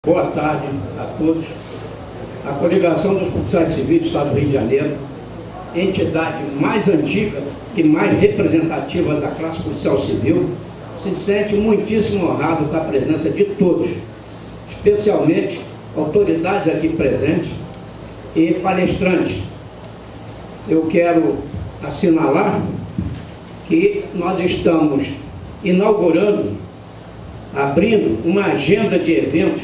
Boa tarde a todos. A Coligação dos Policiais Civis do Estado do Rio de Janeiro, entidade mais antiga e mais representativa da classe policial civil, se sente muitíssimo honrado com a presença de todos, especialmente autoridades aqui presentes e palestrantes. Eu quero assinalar que nós estamos inaugurando, abrindo uma agenda de eventos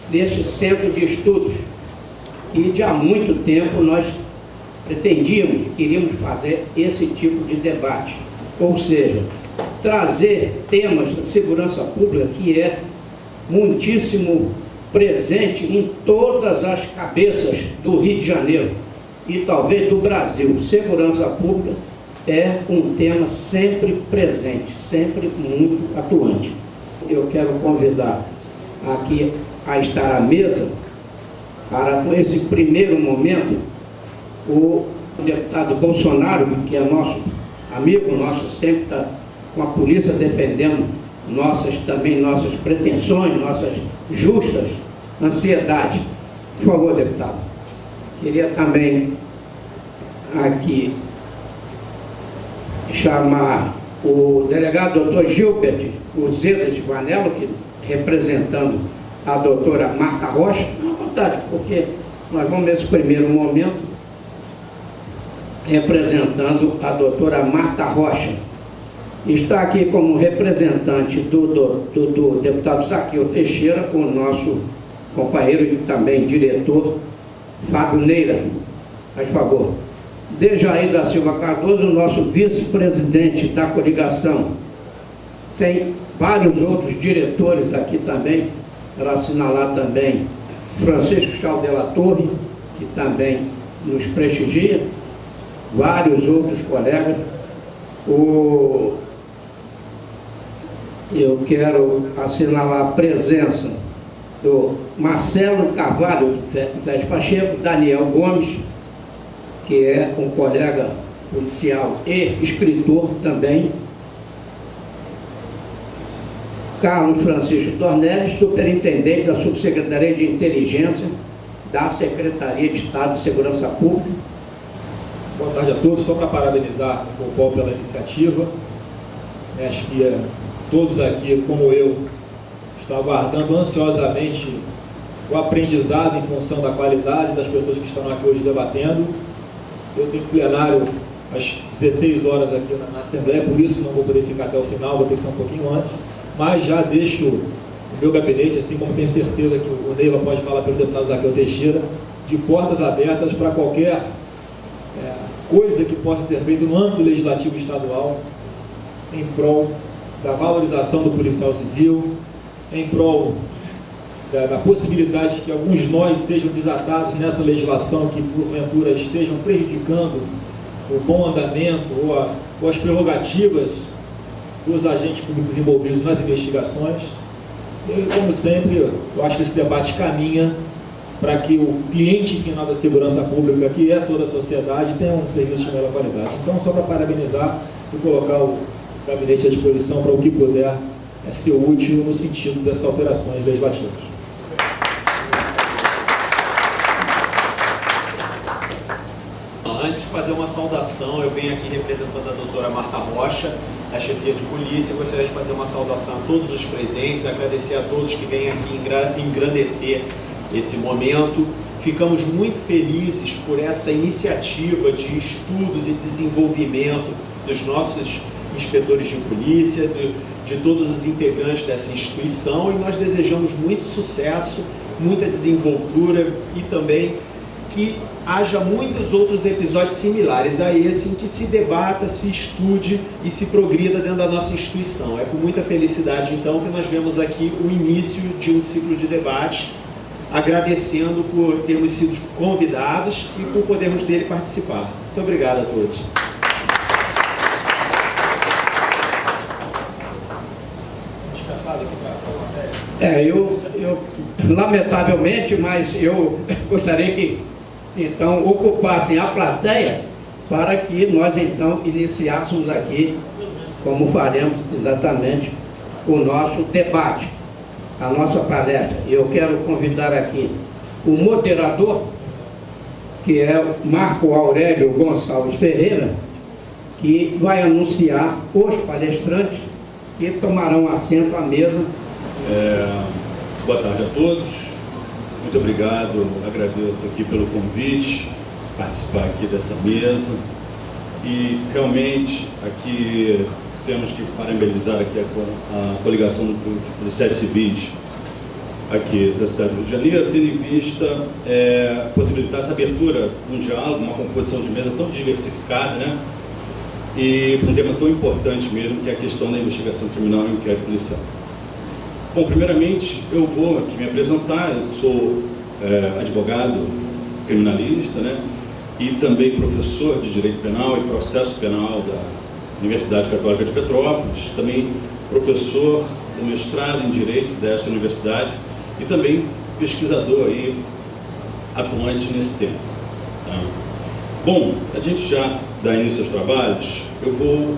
deste centro de estudos, que de há muito tempo nós pretendíamos, queríamos fazer esse tipo de debate, ou seja, trazer temas de segurança pública que é muitíssimo presente em todas as cabeças do Rio de Janeiro e talvez do Brasil. Segurança pública é um tema sempre presente, sempre muito atuante. Eu quero convidar aqui a estar à mesa para, com esse primeiro momento, o deputado Bolsonaro, que é nosso amigo, sempre está com a polícia defendendo nossas pretensões, nossas justas ansiedades. Por favor, deputado. Queria também aqui chamar o delegado doutor Gilbert Uzeda de Vanello, que representando a doutora Marta Rocha, à vontade, porque nós vamos nesse primeiro momento representando a doutora Marta Rocha. Está aqui como representante do deputado Zaqueu Teixeira, o nosso companheiro e também diretor, Fábio Neira. Por favor. Dejair da Silva Cardoso, o nosso vice-presidente da coligação. Tem vários outros diretores aqui também, para assinalar também Francisco Chaldela Torre, que também nos prestigia, vários outros colegas. Eu quero assinalar a presença do Marcelo Carvalho, do Fez Pacheco, Daniel Gomes, que é um colega policial e escritor também, Carlos Francisco Dornelles, superintendente da Subsecretaria de Inteligência da Secretaria de Estado de Segurança Pública. Boa tarde a todos. Só para parabenizar o Copol pela iniciativa. Acho que todos aqui, como eu, estão aguardando ansiosamente o aprendizado em função da qualidade das pessoas que estão aqui hoje debatendo. Eu tenho plenário às 16 horas aqui na Assembleia, por isso não vou poder ficar até o final, vou ter que ser um pouquinho antes, mas já deixo o meu gabinete, assim como tenho certeza que o Neiva pode falar pelo deputado Zaqueu Teixeira, de portas abertas para qualquer coisa que possa ser feita no âmbito legislativo estadual, em prol da valorização do policial civil, em prol da possibilidade de que alguns nós sejam desatados nessa legislação que, porventura, estejam prejudicando o bom andamento ou as prerrogativas dos agentes públicos envolvidos nas investigações. E, como sempre, eu acho que esse debate caminha para que o cliente final da segurança pública, que é toda a sociedade, tenha um serviço de melhor qualidade. Então, só para parabenizar e colocar o gabinete à disposição para o que puder ser útil no sentido dessas alterações legislativas. Antes de fazer uma saudação, eu venho aqui representando a doutora Marta Rocha, a chefia de polícia. Eu gostaria de fazer uma saudação a todos os presentes, agradecer a todos que vêm aqui engrandecer esse momento. Ficamos muito felizes por essa iniciativa de estudos e desenvolvimento dos nossos inspetores de polícia, de todos os integrantes dessa instituição, e nós desejamos muito sucesso, muita desenvoltura e também que haja muitos outros episódios similares a esse, em que se debata, se estude e se progrida dentro da nossa instituição. É com muita felicidade, então, que nós vemos aqui o início de um ciclo de debate, agradecendo por termos sido convidados e por podermos dele participar. Muito obrigado a todos. Eu lamentavelmente, mas eu gostaria que então ocupassem a plateia para que nós então iniciássemos aqui, como faremos exatamente, o nosso debate. a nossa palestra. Eu quero convidar aqui o moderador, que é o Marco Aurélio Gonçalves Ferreira, que vai anunciar os palestrantes que tomarão assento à mesa. Boa tarde a todos, muito obrigado, agradeço aqui pelo convite, participar aqui dessa mesa, e realmente aqui temos que parabenizar aqui a coligação dos policiais civis aqui da cidade do Rio de Janeiro, tendo em vista possibilitar essa abertura, um diálogo, uma composição de mesa tão diversificada, né? E um tema tão importante mesmo, que é a questão da investigação criminal e inquérito policial. Bom, primeiramente, eu vou aqui me apresentar. Eu sou advogado criminalista, né? E também professor de Direito Penal e Processo Penal da Universidade Católica de Petrópolis, também professor do mestrado em Direito desta universidade e também pesquisador aí, atuante nesse tema. Tá? Bom, a gente já dá início aos trabalhos. Eu vou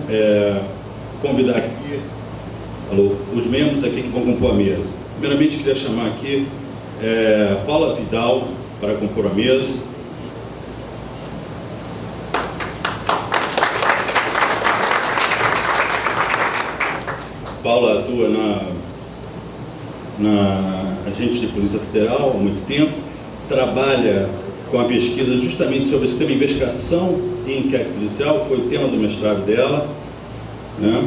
convidar aqui os membros aqui que vão compor a mesa. Primeiramente, queria chamar aqui Paula Vidal para compor a mesa. Paula atua na Agência de Polícia Federal há muito tempo, trabalha com a pesquisa justamente sobre o sistema de investigação e inquérito policial, foi o tema do mestrado dela, né?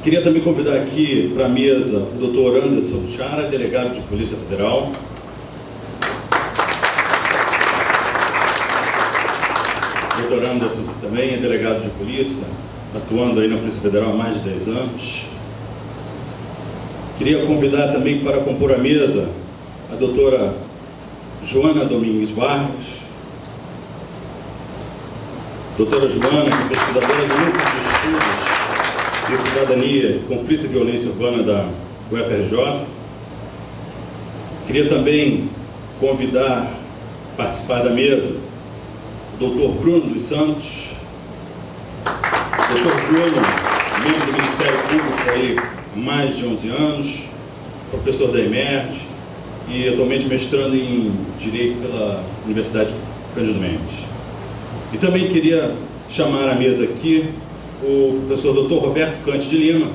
Queria também convidar aqui para a mesa o Dr. Anderson Chara, delegado de Polícia Federal. O Dr. Anderson também é delegado de polícia, atuando aí na Polícia Federal há mais de 10 anos. Queria convidar também para compor a mesa a doutora Joana Domingues Vargas. Doutora Joana, que é pesquisadora do Núcleo de Estudos de Cidadania, Conflito e Violência Urbana da UFRJ. Queria também convidar a participar da mesa o doutor Bruno dos Santos. Doutor Bruno, membro do Ministério Público aí há mais de 11 anos, professor da EMERG e atualmente mestrando em Direito pela Universidade Cândido Mendes. E também queria chamar à mesa aqui o professor Dr. Roberto Cante de Lima.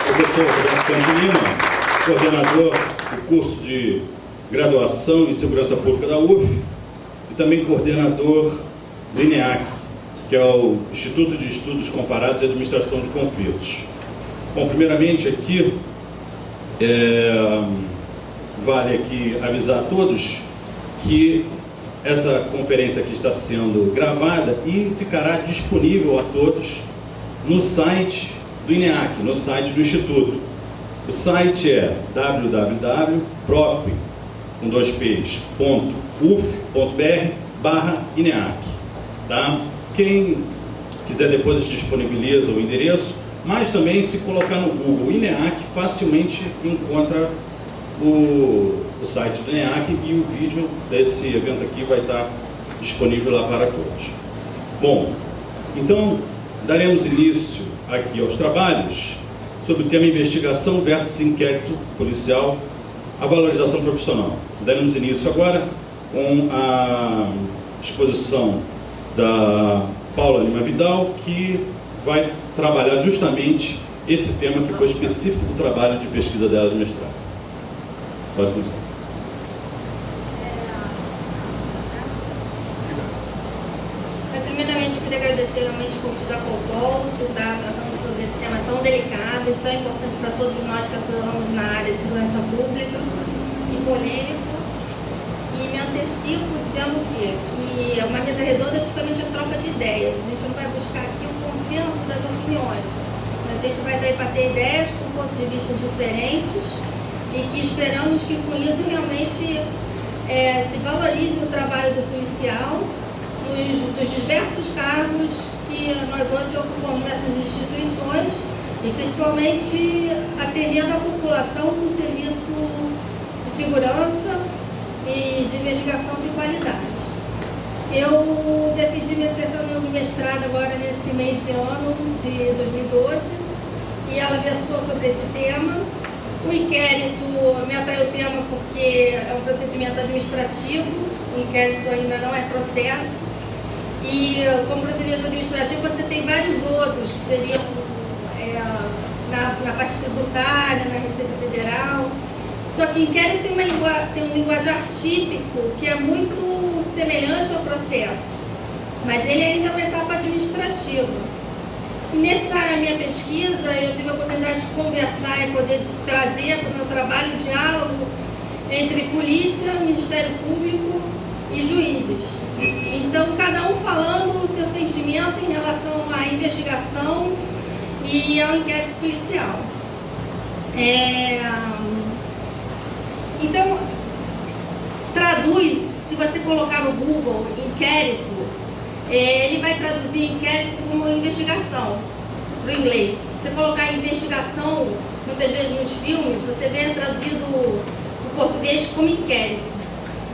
Professor Roberto Cante de Lima, coordenador do curso de graduação em Segurança Pública da UF e também coordenador do INEAC, que é o Instituto de Estudos Comparados e Administração de Conflitos. Bom, primeiramente aqui, vale aqui avisar a todos que essa conferência aqui está sendo gravada e ficará disponível a todos no site do INEAC, no site do Instituto. O site é www.uf.br/INEAC. Tá? Quem quiser depois disponibiliza o endereço, mas também se colocar no Google INEAC, facilmente encontra o site do INEAC e o vídeo desse evento aqui vai estar disponível lá para todos. Bom, então daremos início aqui aos trabalhos sobre o tema investigação versus inquérito policial, a valorização profissional. Daremos início agora com a exposição da Paula Lima Vidal, que vai trabalhar justamente esse tema que foi específico do trabalho de pesquisa dela de mestrado. Pode continuar. Primeiramente, queria agradecer realmente o convite da COPOL, de estar tratando sobre esse tema tão delicado e tão importante para todos nós que atuamos na área de segurança pública e polêmico. E me antecipo dizendo que uma mesa redonda é justamente a troca de ideias. A gente não vai buscar aqui um consenso das opiniões. A gente vai daí para ter ideias com pontos de vista diferentes e que esperamos que com isso realmente se valorize o trabalho do policial dos diversos cargos que nós hoje ocupamos nessas instituições e principalmente atendendo a população com serviço de segurança e de investigação de qualidade. Eu defendi minha dissertação de mestrado agora nesse meio de ano de 2012 e ela versou sobre esse tema O inquérito me atraiu o tema porque é um procedimento administrativo, o inquérito ainda não é processo, e como procedimento administrativo você tem vários outros, que seriam na parte tributária, na Receita Federal. Só que o inquérito tem um linguajar típico que é muito semelhante ao processo, mas ele ainda é uma etapa administrativa. Nessa minha pesquisa, eu tive a oportunidade de conversar e poder trazer para o meu trabalho o diálogo entre polícia, Ministério Público e juízes. Então, cada um falando o seu sentimento em relação à investigação e ao inquérito policial. Então, traduz, se você colocar no Google inquérito, ele vai traduzir inquérito como investigação, para o inglês. Se você colocar investigação, muitas vezes nos filmes, você vê traduzido para o português como inquérito.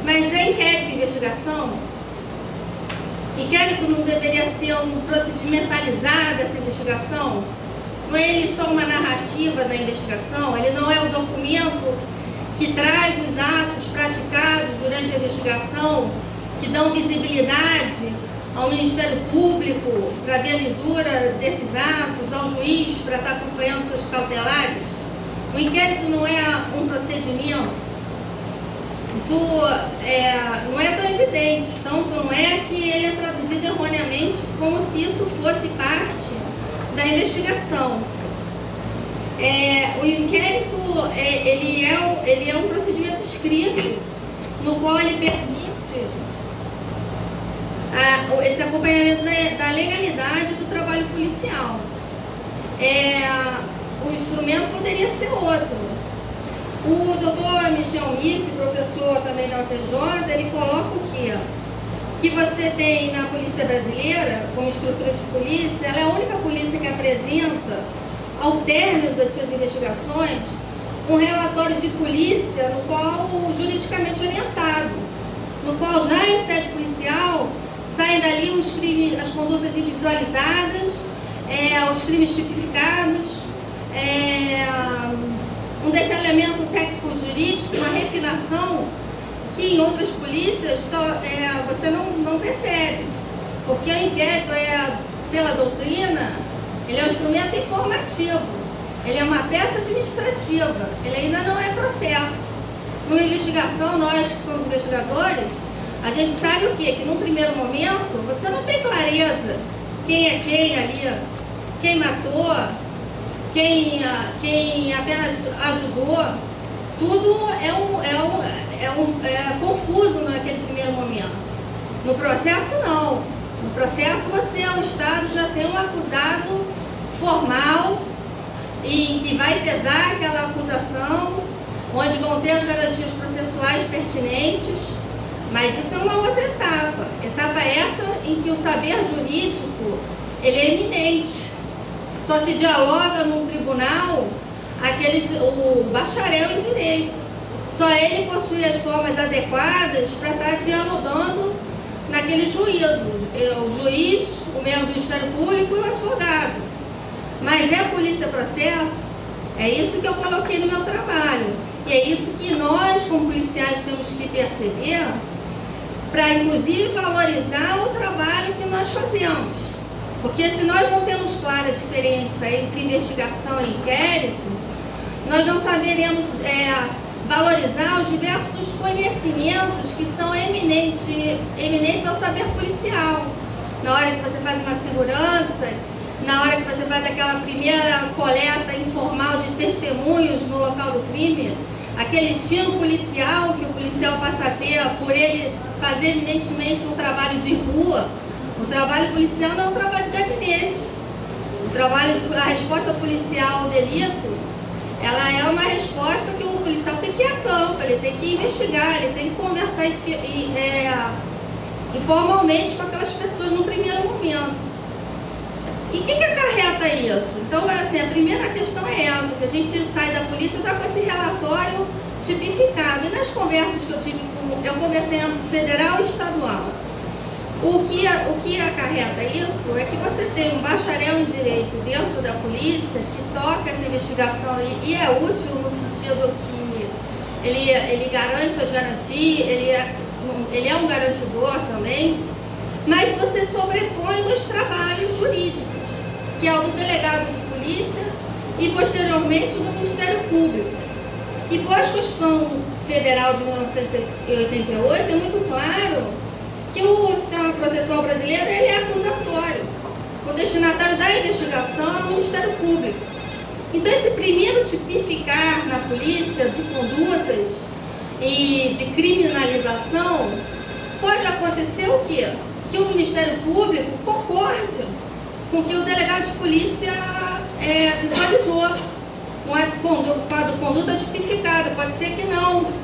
Mas é inquérito e investigação? Inquérito não deveria ser um procedimentalizar dessa investigação? Não é ele só uma narrativa da investigação? Ele não é o documento que traz os atos praticados durante a investigação, que dão visibilidade ao Ministério Público para ver a lisura desses atos, ao juiz para estar acompanhando seus cautelares? O inquérito não é um procedimento. Isso não é tão evidente, tanto não é que ele é traduzido erroneamente como se isso fosse parte da investigação. O inquérito ele é um procedimento escrito no qual ele permite esse acompanhamento da legalidade do trabalho policial. O instrumento poderia ser outro. O doutor Michel Missi, professor também da UFRJ, ele coloca o quê? Que você tem na Polícia Brasileira, como estrutura de polícia, ela é a única polícia que apresenta, ao término das suas investigações, um relatório de polícia no qual juridicamente orientado, no qual já em sede policial saem dali os crimes, as condutas individualizadas, os crimes tipificados, um detalhamento técnico-jurídico, uma refinação que em outras polícias você não percebe, porque o inquérito pela doutrina, ele é um instrumento informativo, ele é uma peça administrativa, ele ainda não é processo. Numa investigação, nós que somos investigadores, a gente sabe o quê? Que num primeiro momento você não tem clareza quem é quem ali, quem matou, quem apenas ajudou. Tudo é confuso naquele primeiro momento. No processo, não. No processo, o Estado já tem um acusado formal e que vai pesar aquela acusação, onde vão ter as garantias processuais pertinentes. Mas isso é uma outra etapa. Etapa essa em que o saber jurídico ele é eminente. Só se dialoga num tribunal o bacharel em direito. Só ele possui as formas adequadas para estar dialogando naquele juízo. O juiz, o membro do Ministério Público e o advogado. Mas é polícia-processo? É isso que eu coloquei no meu trabalho. E é isso que nós, como policiais, temos que perceber para, inclusive, valorizar o trabalho que nós fazemos. Porque se nós não temos clara diferença entre investigação e inquérito, nós não saberemos valorizar os diversos conhecimentos que são eminentes ao saber policial. Na hora que você faz uma segurança, na hora que você faz aquela primeira coleta informal de testemunhos no local do crime, aquele tiro policial que o policial passa a ter por ele fazer eminentemente um trabalho de rua. O trabalho policial não é um trabalho de gabinete. A resposta policial ao delito, ela é uma resposta que o policial tem que ir a campo, ele tem que investigar, ele tem que conversar informalmente com aquelas pessoas no primeiro momento. E o que acarreta isso? Então, assim, a primeira questão é essa, que a gente sai da polícia já com esse relatório tipificado. E nas conversas que eu tive, eu conversei em âmbito federal e estadual. O que acarreta isso é que você tem um bacharel em Direito dentro da polícia que toca essa investigação e é útil no sentido que ele garante as garantias, ele é um garantidor também, mas você sobrepõe os trabalhos jurídicos, que é o do delegado de polícia e posteriormente do Ministério Público. E pós-Constituição Federal de 1988 é muito claro que o sistema processual brasileiro ele é acusatório. O destinatário da investigação é o Ministério Público. Então, esse primeiro tipificar na polícia de condutas e de criminalização, pode acontecer o quê? Que o Ministério Público concorde com o que o delegado de polícia visualizou, com a conduta tipificada. Pode ser que não.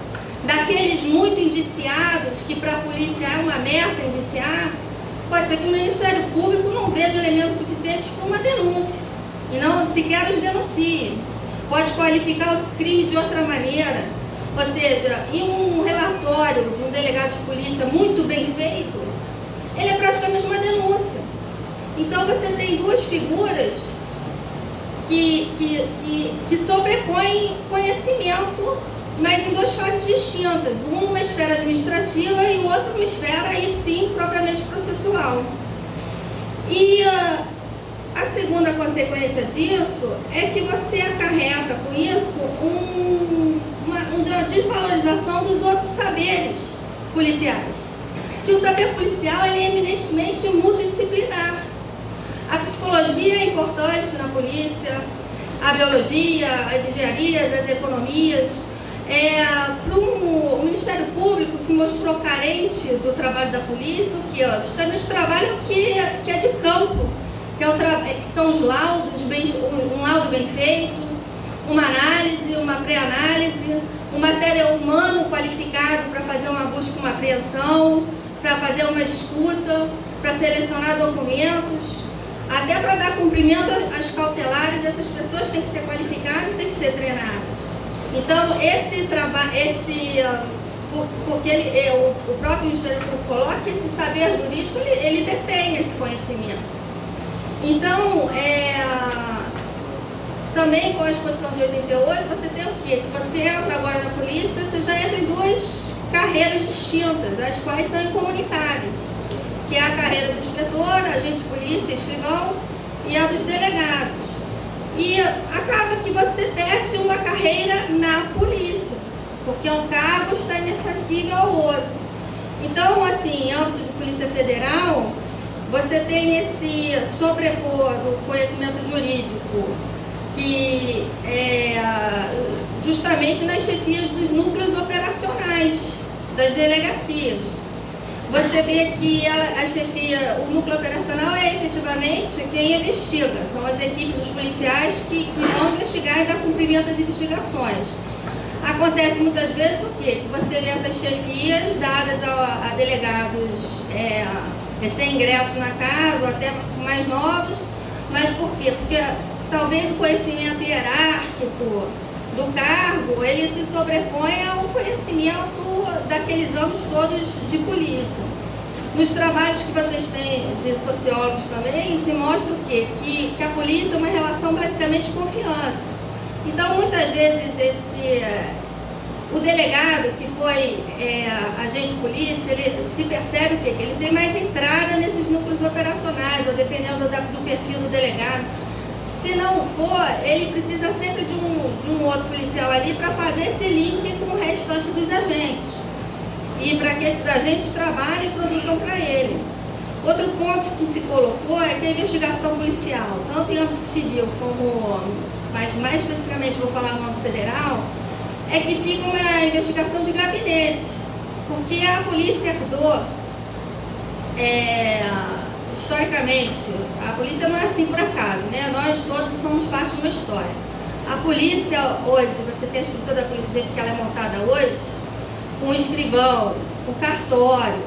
Daqueles muito indiciados, que para a polícia é uma meta indiciar, pode ser que o Ministério Público não veja elementos suficientes para uma denúncia e não sequer os denuncie. Pode qualificar o crime de outra maneira. Ou seja, em um relatório de um delegado de polícia muito bem feito, ele é praticamente uma denúncia. Então você tem duas figuras que sobrepõem conhecimento, mas em duas fases distintas. Uma esfera administrativa e o outro uma esfera, aí sim, propriamente processual. E a segunda consequência disso é que você acarreta com isso uma desvalorização dos outros saberes policiais. Que o saber policial ele é eminentemente multidisciplinar. A psicologia é importante na polícia, a biologia, as engenharias, as economias. O Ministério Público se mostrou carente do trabalho da polícia, justamente o trabalho que é de campo, que são os laudos, um laudo bem feito, uma análise, uma pré-análise, um material humano qualificado para fazer uma busca, uma apreensão, para fazer uma escuta, para selecionar documentos, até para dar cumprimento às cautelares. Essas pessoas têm que ser qualificadas, têm que ser treinadas. Então, porque o próprio Ministério Público coloca que esse saber jurídico, ele detém esse conhecimento. Então, também com a Constituição de 88, você tem o quê? Que você entra agora na polícia, você já entra em duas carreiras distintas, as quais são incomunicáveis, que é a carreira do inspetor, agente de polícia, escrivão, e a dos delegados. E acaba que você perde uma carreira na polícia, porque um cargo está inacessível ao outro. Então, assim, em âmbito de Polícia Federal, você tem esse sobrepor do conhecimento jurídico, que é justamente nas chefias dos núcleos operacionais das delegacias. Você vê que o núcleo operacional é efetivamente quem investiga, são as equipes dos policiais que vão investigar e dar cumprimento às investigações. Acontece muitas vezes o quê? Que você vê essas chefias dadas a delegados recém-ingressos na casa, ou até mais novos, mas por quê? Porque talvez o conhecimento hierárquico do cargo, ele se sobrepõe ao conhecimento daqueles anos todos de polícia. Nos trabalhos que vocês têm de sociólogos também, se mostra o quê? Que a polícia é uma relação basicamente de confiança. Então, muitas vezes, o delegado que foi agente de polícia, ele se percebe o quê? Que ele tem mais entrada nesses núcleos operacionais, ou dependendo do perfil do delegado. Se não for, ele precisa sempre de um outro policial ali para fazer esse link com o restante dos agentes. E para que esses agentes trabalhem e produzam para ele. Outro ponto que se colocou é que a investigação policial, tanto em âmbito civil como, mas mais especificamente vou falar no âmbito federal, é que fica uma investigação de gabinete. Porque a polícia herdou, historicamente, a polícia não é assim por acaso, né? Nós todos somos parte de uma história. A polícia hoje, você tem a estrutura da polícia do jeito que ela é montada hoje, com escrivão, com cartório,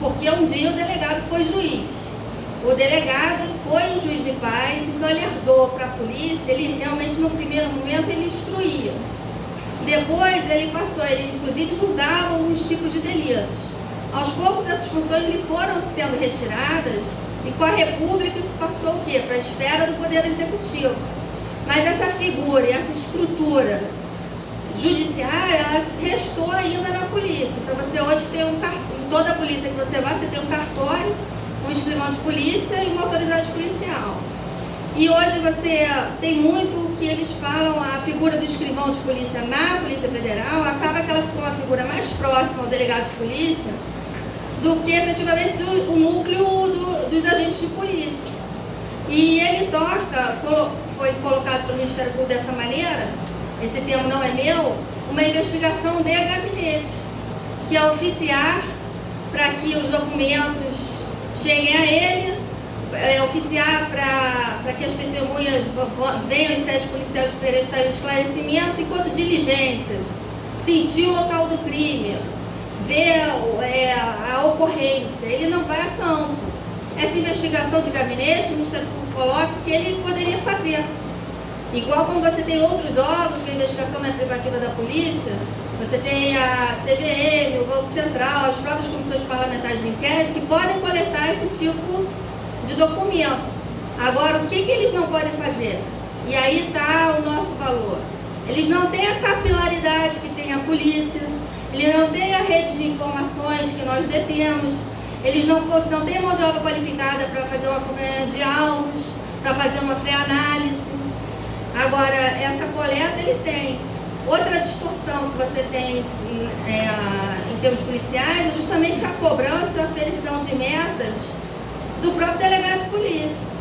porque um dia o delegado foi juiz. O delegado foi um juiz de paz, então ele herdou para a polícia, ele realmente no primeiro momento ele instruía. Depois ele passou, ele inclusive julgava alguns tipos de delitos. Aos poucos, essas funções lhe foram sendo retiradas e com a República isso passou o quê? Para a esfera do Poder Executivo. Mas essa figura e essa estrutura judiciária, ela restou ainda na polícia. Então você hoje tem em toda a polícia que você vai, você tem um cartório, um escrivão de polícia e uma autoridade policial. E hoje você tem muito que eles falam, a figura do escrivão de polícia na Polícia Federal, acaba que ela ficou uma figura mais próxima ao delegado de polícia do que efetivamente o núcleo dos agentes de polícia. E ele foi colocado pelo Ministério Público dessa maneira, esse termo não é meu, uma investigação de gabinete, que é oficiar para que os documentos cheguem a ele, oficiar para que as testemunhas venham em sede policial de prestar esclarecimento, enquanto diligências, sentir o local do crime, ver a ocorrência, ele não vai a campo. Essa investigação de gabinete, o Ministério Público coloca que ele poderia fazer. Igual como você tem outros órgãos, que a investigação não é privativa da polícia, você tem a CVM, o Banco Central, as próprias comissões parlamentares de inquérito, que podem coletar esse tipo de documento. Agora, o que eles não podem fazer? E aí está o nosso valor. Eles não têm a capilaridade que tem a polícia, eles não têm a rede de informações que nós detemos, eles não têm mão de obra qualificada para fazer uma acompanhamento de alvos, para fazer uma pré-análise. Agora, essa coleta ele tem. Outra distorção que você tem em termos policiais é justamente a cobrança e a aferição de metas do próprio delegado de polícia.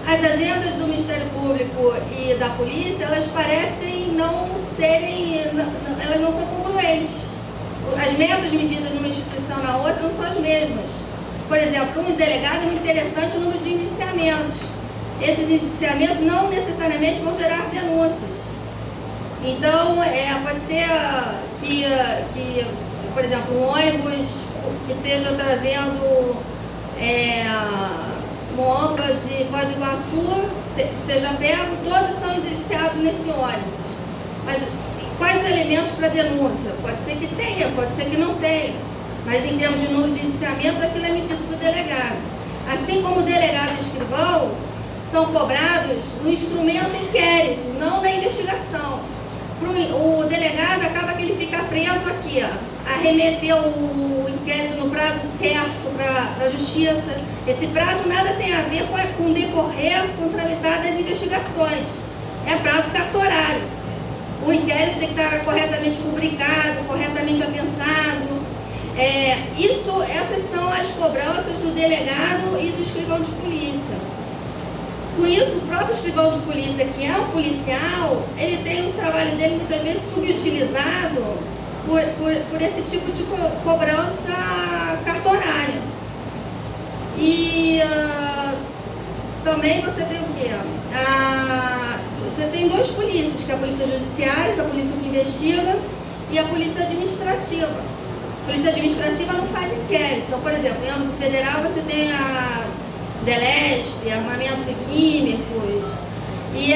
As agendas do Ministério Público e da polícia, elas parecem não serem, elas não são congruentes. As metas medidas numa instituição na outra não são as mesmas. Por exemplo, um delegado é muito interessante o número de indiciamentos. Esses indiciamentos não necessariamente vão gerar denúncias. Então, pode ser que, por exemplo, um ônibus que esteja trazendo moamba de Foz do Iguaçu seja pego, todos são indiciados nesse ônibus. Mas quais elementos para denúncia? Pode ser que tenha, pode ser que não tenha. Mas em termos de número de indiciamentos, aquilo é medido para o delegado. Assim como o delegado e o escrivão são cobrados no instrumento inquérito, não na investigação. O delegado acaba que ele fica preso aqui, a remeter o inquérito no prazo certo para a justiça. Esse prazo nada tem a ver com decorrer, com tramitar das investigações. É prazo cartorário. O inquérito tem que estar corretamente rubricado, corretamente apensado. Essas são as cobranças do delegado e do escrivão de polícia. Com isso, o próprio escrivão de polícia, que é um policial, ele tem o trabalho dele muitas vezes subutilizado por esse tipo de cobrança cartorária. E também você tem o quê? Você tem duas polícias, que é a polícia judiciária, a polícia que investiga, e a polícia administrativa. A polícia administrativa não faz inquérito. Então, por exemplo, em âmbito federal você tem a DELESP, armamentos e químicos, e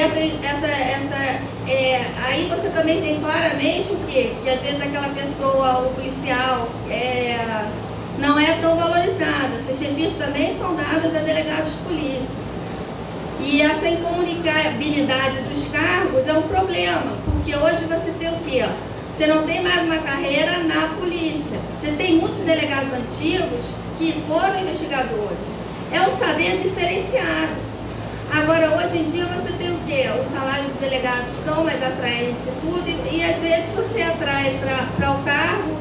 aí você também tem claramente o quê? Que às vezes aquela pessoa, o policial, não é tão valorizada. Essas chefias também são dadas a delegados de polícia. E essa incomunicabilidade dos cargos é um problema, porque hoje você tem o quê? Você não tem mais uma carreira na polícia. Você tem muitos delegados antigos que foram investigadores. É um saber diferenciado. Agora, hoje em dia, você tem o quê? Os salários dos delegados estão mais atraentes e tudo, e às vezes você atrai para o cargo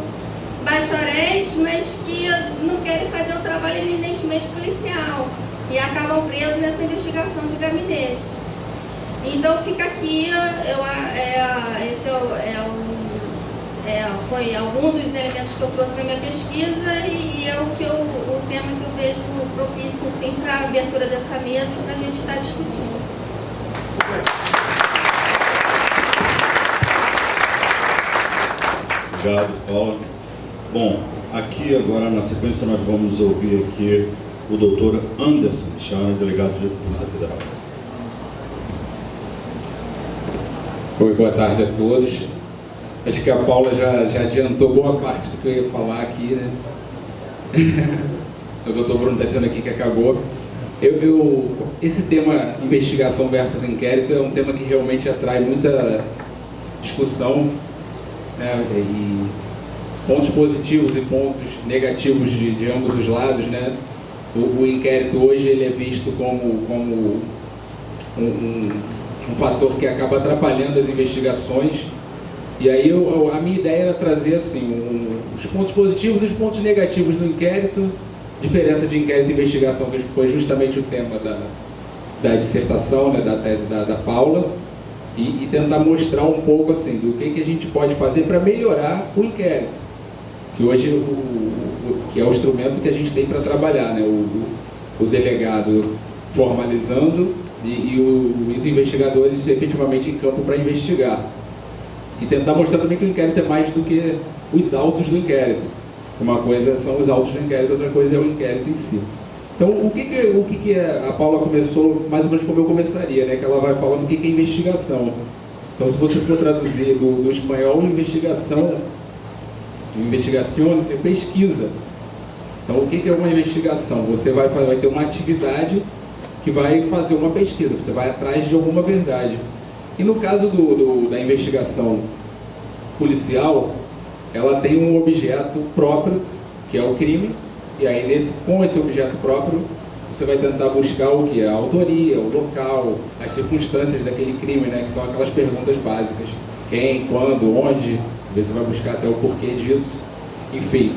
bacharéis, mas que não querem fazer um trabalho eminentemente policial e acabam presos nessa investigação de gabinete. Então, fica aqui, foi algum dos elementos que eu trouxe na minha pesquisa e é o tema que eu vejo propício assim, para a abertura dessa mesa e para a gente estar discutindo. Obrigado, Paulo. Bom, aqui agora na sequência nós vamos ouvir aqui o doutor Anderson Michara, delegado de Polícia Federal. Oi, boa tarde a todos. Acho que a Paula já adiantou boa parte do que eu ia falar aqui, né? O doutor Bruno está dizendo aqui que acabou. Esse tema investigação versus inquérito é um tema que realmente atrai muita discussão, né? E pontos positivos e pontos negativos de ambos os lados, né? O inquérito hoje ele é visto como um fator que acaba atrapalhando as investigações. E aí a minha ideia era trazer assim, os pontos positivos e os pontos negativos do inquérito, diferença de inquérito e investigação, que foi justamente o tema da dissertação, né, da tese da Paula, e tentar mostrar um pouco assim, do que a gente pode fazer para melhorar o inquérito, que hoje que é o instrumento que a gente tem para trabalhar, né, o delegado formalizando e os investigadores efetivamente em campo para investigar. E tentar mostrar também que o inquérito é mais do que os autos do inquérito. Uma coisa são os autos do inquérito, outra coisa é o inquérito em si. Então, o que a Paula começou, mais ou menos como eu começaria, né? Que ela vai falando o que é investigação. Então, se você for traduzir do espanhol, investigação é pesquisa. Então, o que é uma investigação? Você vai ter uma atividade que vai fazer uma pesquisa, você vai atrás de alguma verdade. E no caso da investigação policial, ela tem um objeto próprio, que é o crime, e aí com esse objeto próprio, você vai tentar buscar o que? A autoria, o local, as circunstâncias daquele crime, né? Que são aquelas perguntas básicas. Quem, quando, onde, você vai buscar até o porquê disso, enfim.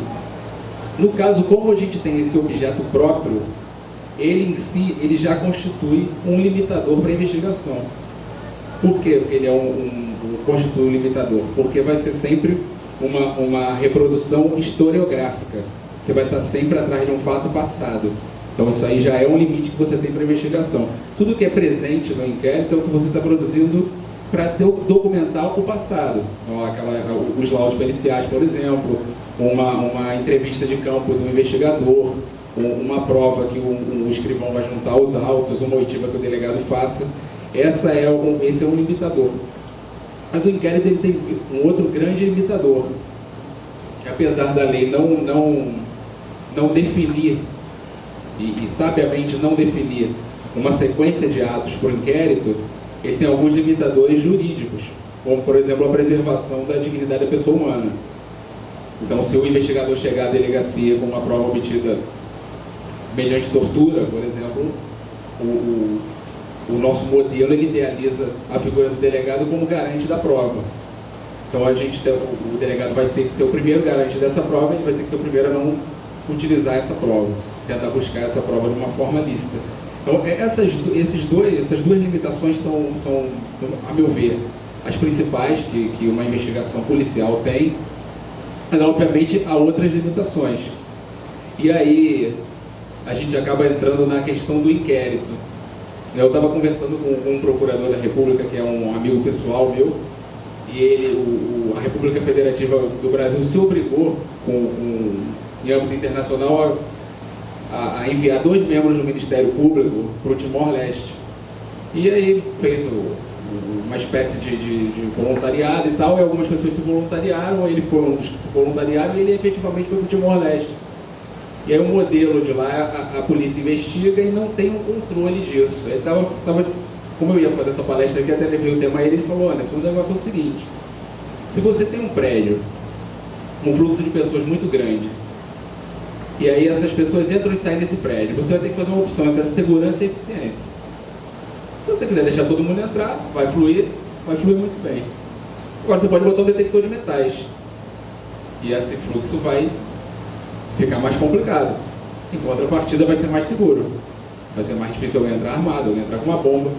No caso, como a gente tem esse objeto próprio, ele em si, ele já constitui um limitador para a investigação. Por quê? Porque ele constitui um limitador? Porque vai ser sempre uma reprodução historiográfica. Você vai estar sempre atrás de um fato passado. Então isso aí já é um limite que você tem para a investigação. Tudo que é presente no inquérito é o que você está produzindo para documentar o passado. Então, os laudos periciais, por exemplo, uma entrevista de campo do investigador, uma prova que o escrivão vai juntar os autos, uma oitiva que o delegado faça. Esse é um limitador. Mas o inquérito ele tem um outro grande limitador, que apesar da lei não definir, e sabiamente não definir uma sequência de atos por inquérito, ele tem alguns limitadores jurídicos, como, por exemplo, a preservação da dignidade da pessoa humana. Então, se o investigador chegar à delegacia com uma prova obtida mediante tortura, por exemplo, o nosso modelo ele idealiza a figura do delegado como garante da prova. Então o delegado vai ter que ser o primeiro garante dessa prova, ele vai ter que ser o primeiro a não utilizar essa prova, tentar buscar essa prova de uma forma lícita. Então essas duas limitações são, a meu ver, as principais que uma investigação policial tem, mas obviamente há outras limitações. E aí a gente acaba entrando na questão do inquérito. Eu estava conversando com um procurador da República, que é um amigo pessoal meu, e a República Federativa do Brasil se obrigou, em âmbito internacional, a enviar 2 membros do Ministério Público para o Timor-Leste. E aí fez uma espécie de voluntariado e tal, e algumas pessoas se voluntariaram, ele foi um dos que se voluntariaram, e ele efetivamente foi para o Timor-Leste. E aí o modelo de lá, a polícia investiga e não tem um controle disso. Ele tava, como eu ia fazer essa palestra aqui, até levei o tema a ele, ele falou, olha, o negócio é o seguinte, se você tem um prédio, um fluxo de pessoas muito grande, e aí essas pessoas entram e saem desse prédio, você vai ter que fazer uma opção entre segurança e eficiência. Se você quiser deixar todo mundo entrar, vai fluir muito bem. Agora você pode botar um detector de metais, e esse fluxo vai ficar mais complicado. Em contrapartida, vai ser mais seguro. Vai ser mais difícil alguém entrar armado, alguém entrar com uma bomba.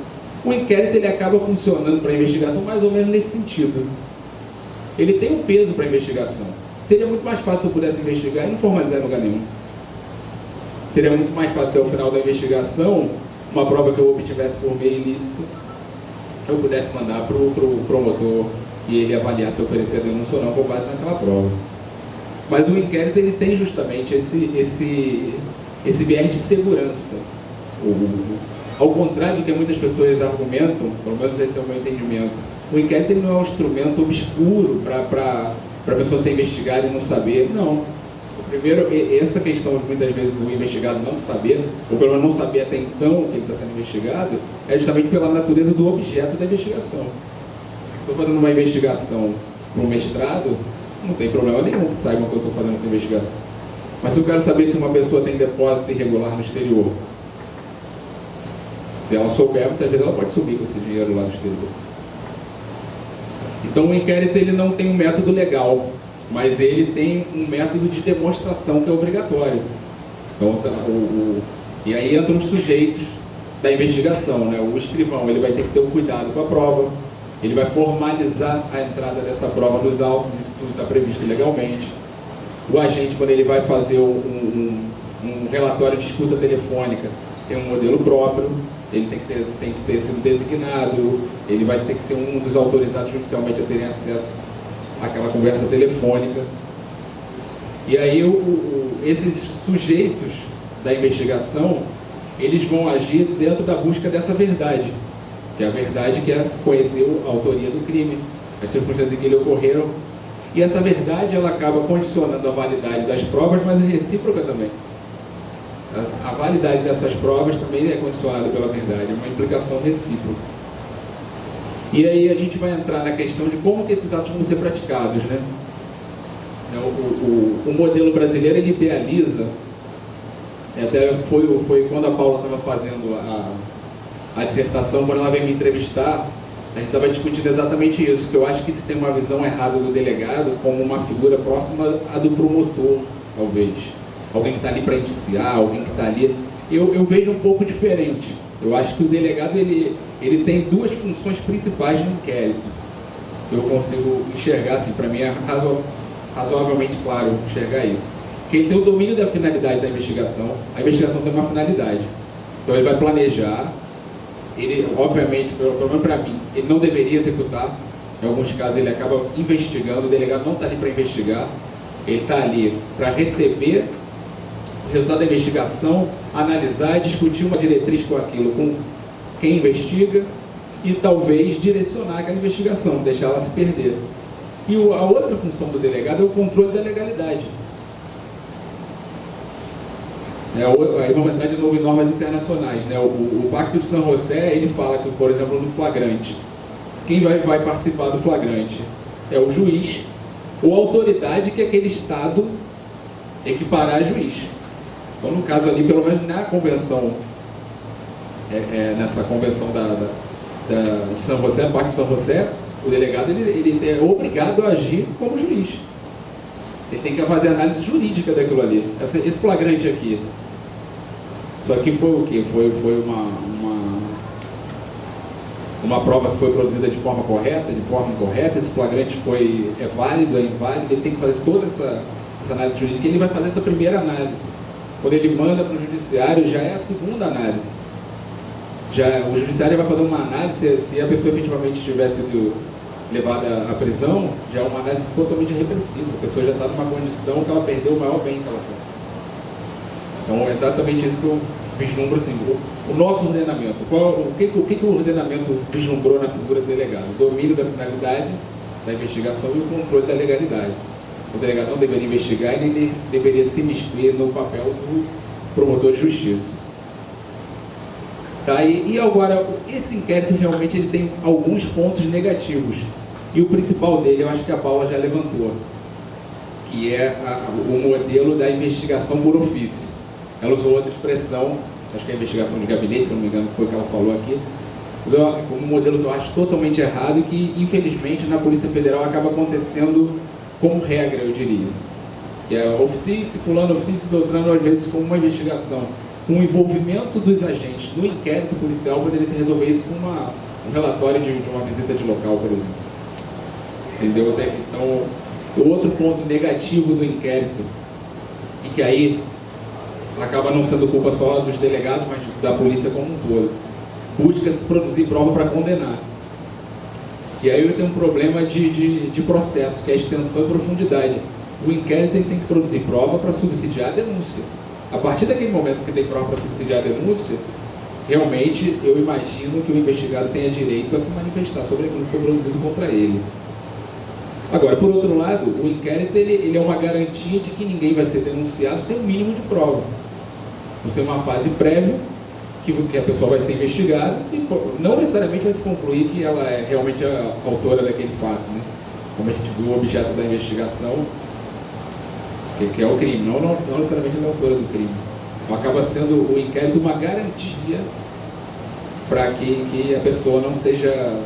O inquérito ele acaba funcionando para a investigação mais ou menos nesse sentido. Ele tem um peso para a investigação. Seria muito mais fácil se eu pudesse investigar e não formalizar em lugar nenhum. Seria muito mais fácil, ao final da investigação, uma prova que eu obtivesse por meio ilícito, eu pudesse mandar para o promotor e ele avaliar se oferecer a denúncia ou não com base naquela prova. Mas o inquérito ele tem justamente esse viés de segurança. Ao contrário do que muitas pessoas argumentam, pelo menos esse é o meu entendimento, o inquérito ele não é um instrumento obscuro para a pessoa ser investigada e não saber. Não. Primeiro, essa questão de muitas vezes o investigado não saber, ou pelo menos não saber até então que ele está sendo investigado, é justamente pela natureza do objeto da investigação. Estou fazendo uma investigação para um mestrado, não tem problema nenhum que saibam que eu estou fazendo essa investigação. Mas se eu quero saber se uma pessoa tem depósito irregular no exterior, se ela souber, muitas vezes ela pode subir com esse dinheiro lá no exterior. Então o inquérito ele não tem um método legal, mas ele tem um método de demonstração que é obrigatório. Então, e aí entram os sujeitos da investigação, né? O escrivão ele vai ter que ter um cuidado com a prova, ele vai formalizar a entrada dessa prova nos autos, isso tudo está previsto legalmente. O agente, quando ele vai fazer um relatório de escuta telefônica, tem um modelo próprio, ele tem que ter sido designado, ele vai ter que ser um dos autorizados judicialmente a terem acesso àquela conversa telefônica. E aí esses sujeitos da investigação, eles vão agir dentro da busca dessa verdade, que é a verdade que é conhecer a autoria do crime, as circunstâncias em que ele ocorreram. E essa verdade ela acaba condicionando a validade das provas, mas é recíproca também. A validade dessas provas também é condicionada pela verdade, é uma implicação recíproca. E aí a gente vai entrar na questão de como que esses atos vão ser praticados, né? O modelo brasileiro ele idealiza, até foi quando a Paula estava fazendo a dissertação, quando ela veio me entrevistar, a gente estava discutindo exatamente isso, que eu acho que se tem uma visão errada do delegado como uma figura próxima à do promotor, talvez. Alguém que está ali para indiciar, alguém que está ali... Eu vejo um pouco diferente. Eu acho que o delegado ele tem duas funções principais no inquérito. Eu consigo enxergar, assim, para mim é razoavelmente claro enxergar isso. Que ele tem o domínio da finalidade da investigação. A investigação tem uma finalidade. Então ele vai planejar. Ele, obviamente, pelo menos para mim, ele não deveria executar. Em alguns casos ele acaba investigando. O delegado não está ali para investigar. Ele está ali para receber o resultado da investigação, analisar, discutir uma diretriz com aquilo, com quem investiga e talvez direcionar aquela investigação, deixar ela se perder. E a outra função do delegado é o controle da legalidade. Aí vamos entrar de novo em normas internacionais, né? O Pacto de São José, ele fala que, por exemplo, no flagrante, quem vai participar do flagrante é o juiz ou a autoridade que aquele Estado equiparar a juiz. Então, no caso ali, pelo menos na convenção, nessa convenção de São José, Pacto de São José, o delegado ele é obrigado a agir como juiz. Ele tem que fazer análise jurídica daquilo ali. Esse flagrante aqui, isso aqui foi o quê? Foi uma prova que foi produzida de forma correta, de forma incorreta. Esse flagrante é válido, é inválido. Ele tem que fazer toda essa análise jurídica. Ele vai fazer essa primeira análise. Quando ele manda para o judiciário, já é a segunda análise. O judiciário vai fazer uma análise, se a pessoa efetivamente tiver sido levada à prisão, já é uma análise totalmente repressiva. A pessoa já está numa condição que ela perdeu o maior bem que ela tem. Então é exatamente isso que eu vislumbro, assim, o nosso ordenamento. O que o ordenamento vislumbrou na figura do delegado? O domínio da finalidade da investigação e o controle da legalidade. O delegado não deveria investigar e nem deveria se imiscuir no papel do promotor de justiça. Tá? E agora, esse inquérito realmente ele tem alguns pontos negativos. E o principal dele, eu acho que a Paula já levantou, que é o modelo da investigação por ofício. Ela usou outra expressão, acho que é a investigação de gabinete, se não me engano, foi o que ela falou aqui. Usou um modelo que eu acho totalmente errado e que, infelizmente, na Polícia Federal acaba acontecendo como regra, eu diria. Que é oficie-se, fulano, oficie-se, beltrano, às vezes com uma investigação. Com o envolvimento dos agentes no inquérito policial, poderia se resolver isso com um relatório de uma visita de local, por exemplo. Entendeu? Então, o outro ponto negativo do inquérito, e que aí acaba não sendo culpa só dos delegados, mas da polícia como um todo, busca-se produzir prova para condenar. E aí eu tenho um problema de processo, que é a extensão e profundidade. O inquérito tem que produzir prova para subsidiar a denúncia. A partir daquele momento que tem prova para subsidiar a denúncia, realmente eu imagino que o investigado tenha direito a se manifestar sobre aquilo que foi produzido contra ele. Agora, por outro lado, o inquérito ele é uma garantia de que ninguém vai ser denunciado sem o mínimo de prova. Você tem uma fase prévia, que a pessoa vai ser investigada e não necessariamente vai se concluir que ela é realmente a autora daquele fato, né? Como a gente viu, o objeto da investigação, que é o crime, não necessariamente ela é a autora do crime. Então, acaba sendo o inquérito uma garantia para que a pessoa não seja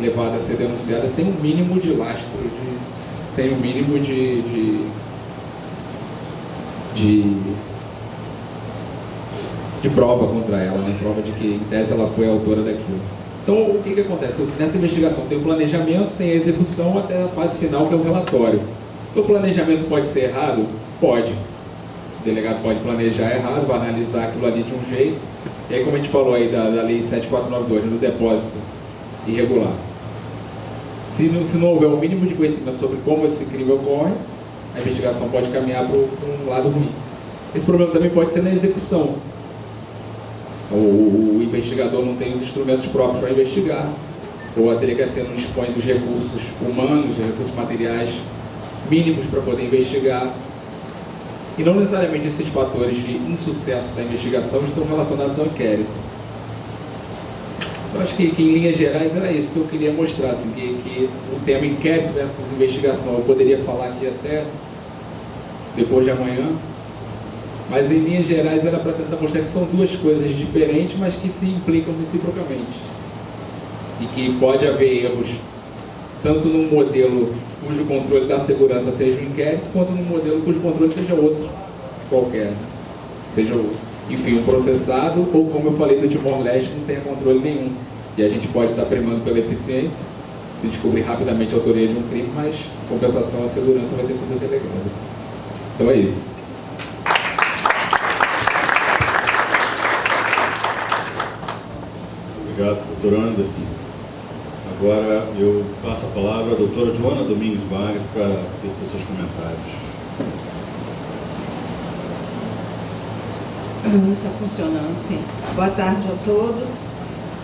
levada a ser denunciada sem o mínimo de lastro, sem o mínimo de prova contra ela, né? Prova de que, em tese, ela foi a autora daquilo. Então, o que acontece? Nessa investigação tem o planejamento, tem a execução até a fase final, que é o relatório. O planejamento pode ser errado? Pode. O delegado pode planejar errado, vai analisar aquilo ali de um jeito. E aí, como a gente falou aí da Lei 7492, do depósito irregular. Se não houver o mínimo de conhecimento sobre como esse crime ocorre, a investigação pode caminhar para um lado ruim. Esse problema também pode ser na execução. Então, o investigador não tem os instrumentos próprios para investigar, ou a delegacia não dispõe dos recursos humanos, dos recursos materiais mínimos para poder investigar. E não necessariamente esses fatores de insucesso da investigação estão relacionados ao inquérito. Eu acho que em linhas gerais era isso que eu queria mostrar, assim, que o tema inquérito versus investigação, eu poderia falar aqui até depois de amanhã, mas em linhas gerais era para tentar mostrar que são duas coisas diferentes, mas que se implicam reciprocamente. E que pode haver erros, tanto num modelo cujo controle da segurança seja o inquérito, quanto num modelo cujo controle seja outro qualquer. Seja, enfim, um processado, ou como eu falei do Timor-Leste, não tenha controle nenhum. E a gente pode estar primando pela eficiência, de descobrir rapidamente a autoria de um crime, mas, em compensação, a segurança vai ter sido delegada. Então é isso. Obrigado, doutor Anderson. Agora eu passo a palavra à doutora Joana Domingos Vargas para tecer seus comentários. Está funcionando, sim. Boa tarde a todos.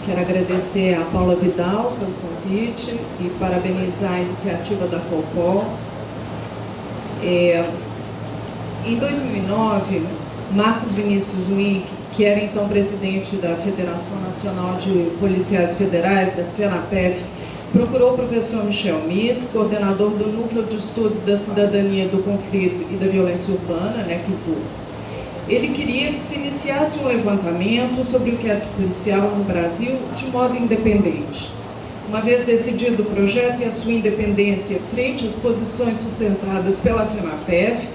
Quero agradecer a Paula Vidal pelo convite e parabenizar a iniciativa da COPOL. Em 2009, Marcos Vinícius Wink, que era então presidente da Federação Nacional de Policiais Federais, da FENAPEF, procurou o professor Michel Mis, coordenador do Núcleo de Estudos da Cidadania, do Conflito e da Violência Urbana, NECVU. Ele queria que se iniciasse um levantamento sobre o inquérito policial no Brasil de modo independente. Uma vez decidido o projeto e a sua independência frente às posições sustentadas pela FENAPEF,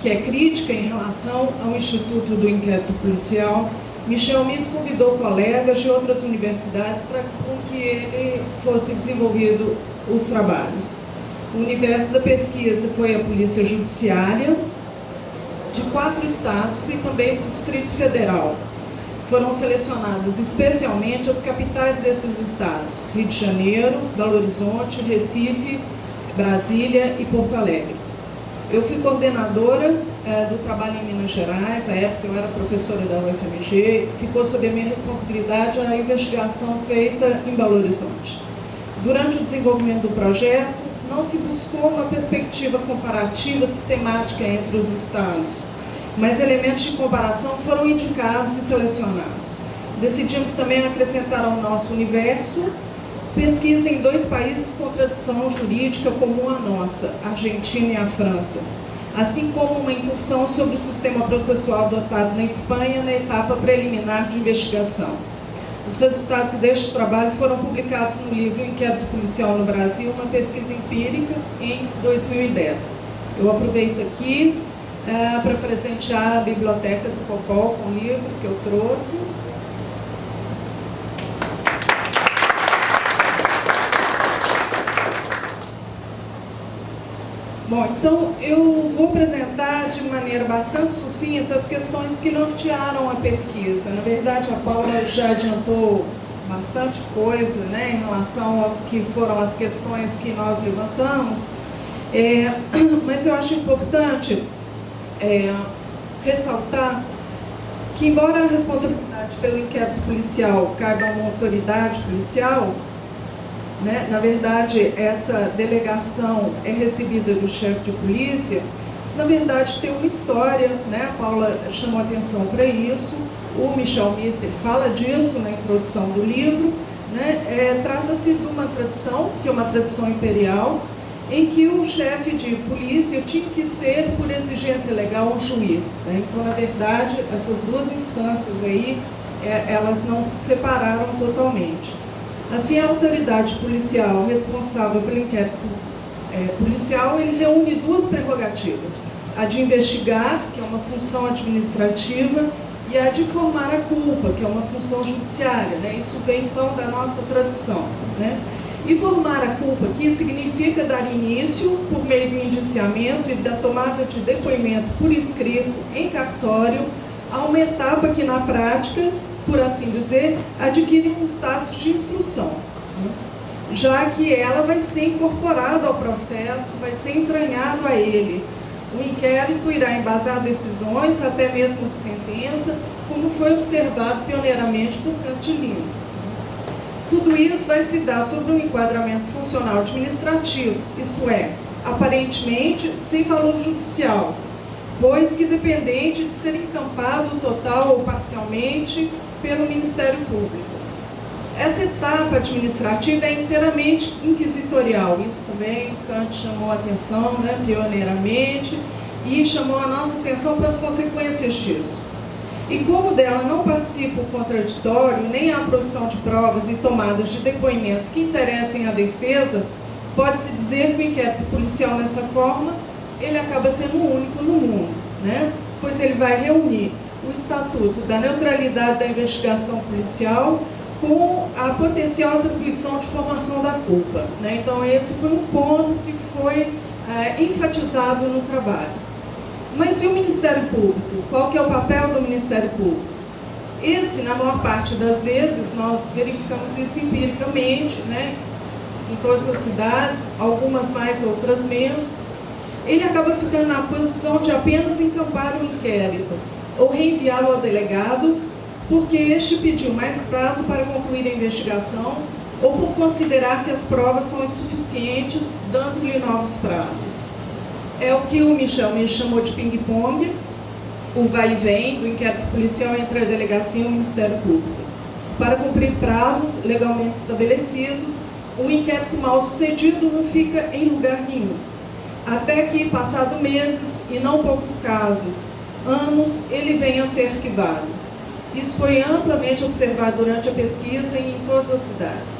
que é crítica em relação ao Instituto do Inquérito Policial, Michel Mis convidou colegas de outras universidades para que ele fosse desenvolvido os trabalhos. O universo da pesquisa foi a Polícia Judiciária de 4 estados e também do Distrito Federal. Foram selecionadas especialmente as capitais desses estados: Rio de Janeiro, Belo Horizonte, Recife, Brasília e Porto Alegre. Eu fui coordenadora do trabalho em Minas Gerais, na época eu era professora da UFMG, ficou sob a minha responsabilidade a investigação feita em Belo Horizonte. Durante o desenvolvimento do projeto, não se buscou uma perspectiva comparativa sistemática entre os estados, mas elementos de comparação foram indicados e selecionados. Decidimos também acrescentar ao nosso universo pesquisa em 2 países com tradição jurídica comum à nossa, a Argentina e a França, assim como uma incursão sobre o sistema processual adotado na Espanha na etapa preliminar de investigação. Os resultados deste trabalho foram publicados no livro Inquérito Policial no Brasil, uma pesquisa empírica, em 2010. Eu aproveito aqui para presentear a biblioteca do COPOL com o livro que eu trouxe. Bom, então eu vou apresentar de maneira bastante sucinta as questões que nortearam a pesquisa. Na verdade, a Paula já adiantou bastante coisa, né, em relação ao que foram as questões que nós levantamos, mas eu acho importante ressaltar que, embora a responsabilidade pelo inquérito policial caiba a uma autoridade policial, né? Na verdade, essa delegação é recebida do chefe de polícia. Isso, na verdade, tem uma história, né? A Paula chamou atenção para isso, o Michel Miser fala disso na introdução do livro, né? Trata-se de uma tradição, que é uma tradição imperial, em que o chefe de polícia tinha que ser, por exigência legal, um juiz, né? Então, na verdade, essas duas instâncias aí, elas não se separaram totalmente. Assim, a autoridade policial responsável pelo inquérito policial, ele reúne duas prerrogativas: a de investigar, que é uma função administrativa, e a de formar a culpa, que é uma função judiciária, né? Isso vem, então, da nossa tradição, né? E formar a culpa aqui significa dar início, por meio do indiciamento e da tomada de depoimento por escrito, em cartório, a uma etapa que, na prática, por assim dizer, adquire um status de instrução, né? Já que ela vai ser incorporada ao processo, vai ser entranhado a ele. O inquérito irá embasar decisões, até mesmo de sentença, como foi observado pioneiramente por Cantilino. Tudo isso vai se dar sob um enquadramento funcional administrativo, isto é, aparentemente sem valor judicial, pois que dependente de ser encampado total ou parcialmente pelo Ministério Público. Essa etapa administrativa é inteiramente inquisitorial. Isso também Kant chamou a atenção, né, pioneiramente, e chamou a nossa atenção para as consequências disso. E como dela não participa o contraditório, nem a produção de provas e tomadas de depoimentos que interessem à defesa, pode-se dizer que o inquérito policial, nessa forma, ele acaba sendo o único no mundo, né? Pois ele vai reunir o Estatuto da Neutralidade da Investigação Policial com a potencial atribuição de formação da culpa, né? Então, esse foi um ponto que foi enfatizado no trabalho. Mas e o Ministério Público? Qual que é o papel do Ministério Público? Esse, na maior parte das vezes, nós verificamos isso empiricamente, né? Em todas as cidades, algumas mais, outras menos. Ele acaba ficando na posição de apenas encampar o inquérito ou reenviá-lo ao delegado, porque este pediu mais prazo para concluir a investigação ou por considerar que as provas são insuficientes, dando-lhe novos prazos. É o que o Michel me chamou de ping-pong, o vai e vem do inquérito policial entre a delegacia e o Ministério Público. Para cumprir prazos legalmente estabelecidos, o inquérito mal sucedido não fica em lugar nenhum. Até que, passado meses, e não poucos casos, anos, ele venha a ser arquivado. Isso foi amplamente observado durante a pesquisa e em todas as cidades.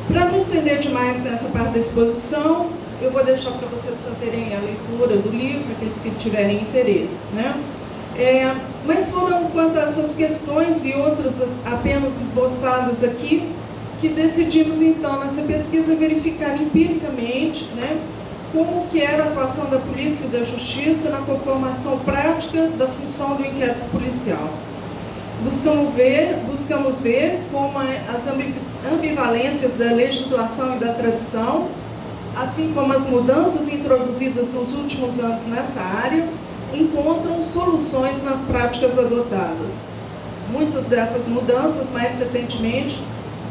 Para não estender demais nessa parte da exposição, eu vou deixar para vocês fazerem a leitura do livro, aqueles que tiverem interesse, né? Mas foram quanto a essas questões e outras apenas esboçadas aqui, que decidimos então nessa pesquisa verificar empiricamente, né, como que era a atuação da polícia e da justiça na conformação prática da função do inquérito policial. Buscamos ver como as ambivalências da legislação e da tradição, assim como as mudanças introduzidas nos últimos anos nessa área, encontram soluções nas práticas adotadas. Muitas dessas mudanças, mais recentemente,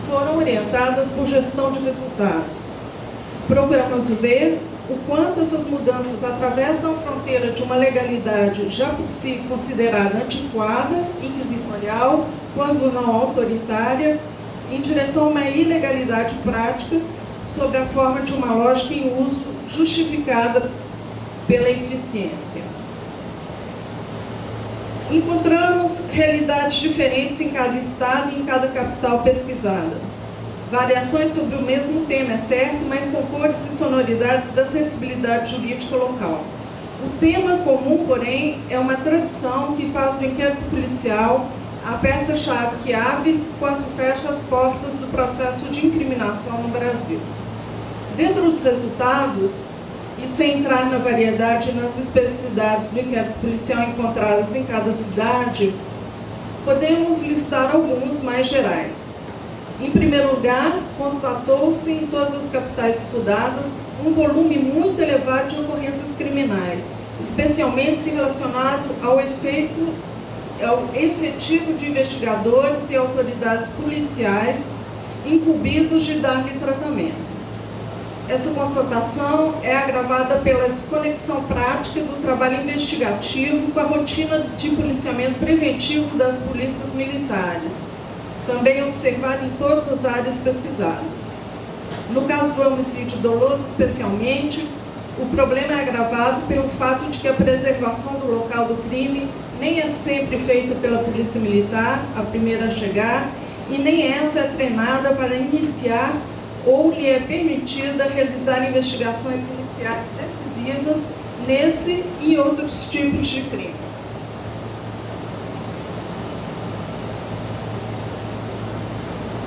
foram orientadas por gestão de resultados. Procuramos ver o quanto essas mudanças atravessam a fronteira de uma legalidade já por si considerada antiquada, inquisitorial, quando não autoritária, em direção a uma ilegalidade prática, sob a forma de uma lógica em uso justificada pela eficiência. Encontramos realidades diferentes em cada estado e em cada capital pesquisada. Variações sobre o mesmo tema, é certo, mas com cores e sonoridades da sensibilidade jurídica local. O tema comum, porém, é uma tradição que faz do inquérito policial a peça-chave que abre quando fecha as portas do processo de incriminação no Brasil. Dentre os resultados, e sem entrar na variedade e nas especificidades do inquérito policial encontradas em cada cidade, podemos listar alguns mais gerais. Em primeiro lugar, constatou-se em todas as capitais estudadas um volume muito elevado de ocorrências criminais, especialmente se relacionado ao efetivo de investigadores e autoridades policiais incumbidos de dar-lhe tratamento. Essa constatação é agravada pela desconexão prática do trabalho investigativo com a rotina de policiamento preventivo das polícias militares, também observada em todas as áreas pesquisadas. No caso do homicídio doloso, especialmente, o problema é agravado pelo fato de que a preservação do local do crime nem é sempre feita pela polícia militar, a primeira a chegar, e nem essa é treinada para iniciar ou lhe é permitida realizar investigações iniciais decisivas nesse e outros tipos de crime.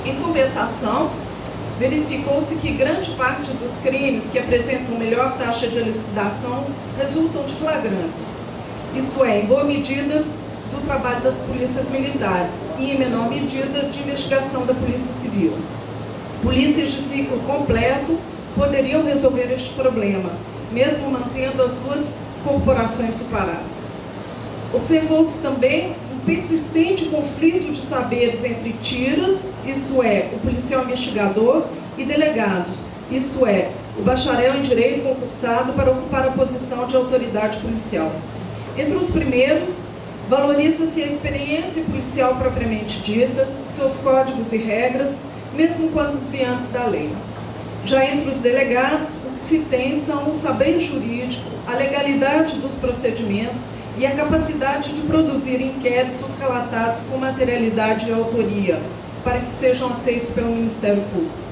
Em compensação, verificou-se que grande parte dos crimes que apresentam melhor taxa de elucidação resultam de flagrantes, isto é, em boa medida, do trabalho das polícias militares e, em menor medida, de investigação da polícia civil. Polícias de ciclo completo poderiam resolver este problema, mesmo mantendo as duas corporações separadas. Observou-se também um persistente conflito de saberes entre tiras, isto é, o policial investigador, e delegados, isto é, o bacharel em direito concursado para ocupar a posição de autoridade policial. Entre os primeiros, valoriza-se a experiência policial propriamente dita, seus códigos e regras, mesmo quando desviantes da lei. Já entre os delegados, o que se tem são o saber jurídico, a legalidade dos procedimentos e a capacidade de produzir inquéritos relatados com materialidade e autoria, para que sejam aceitos pelo Ministério Público.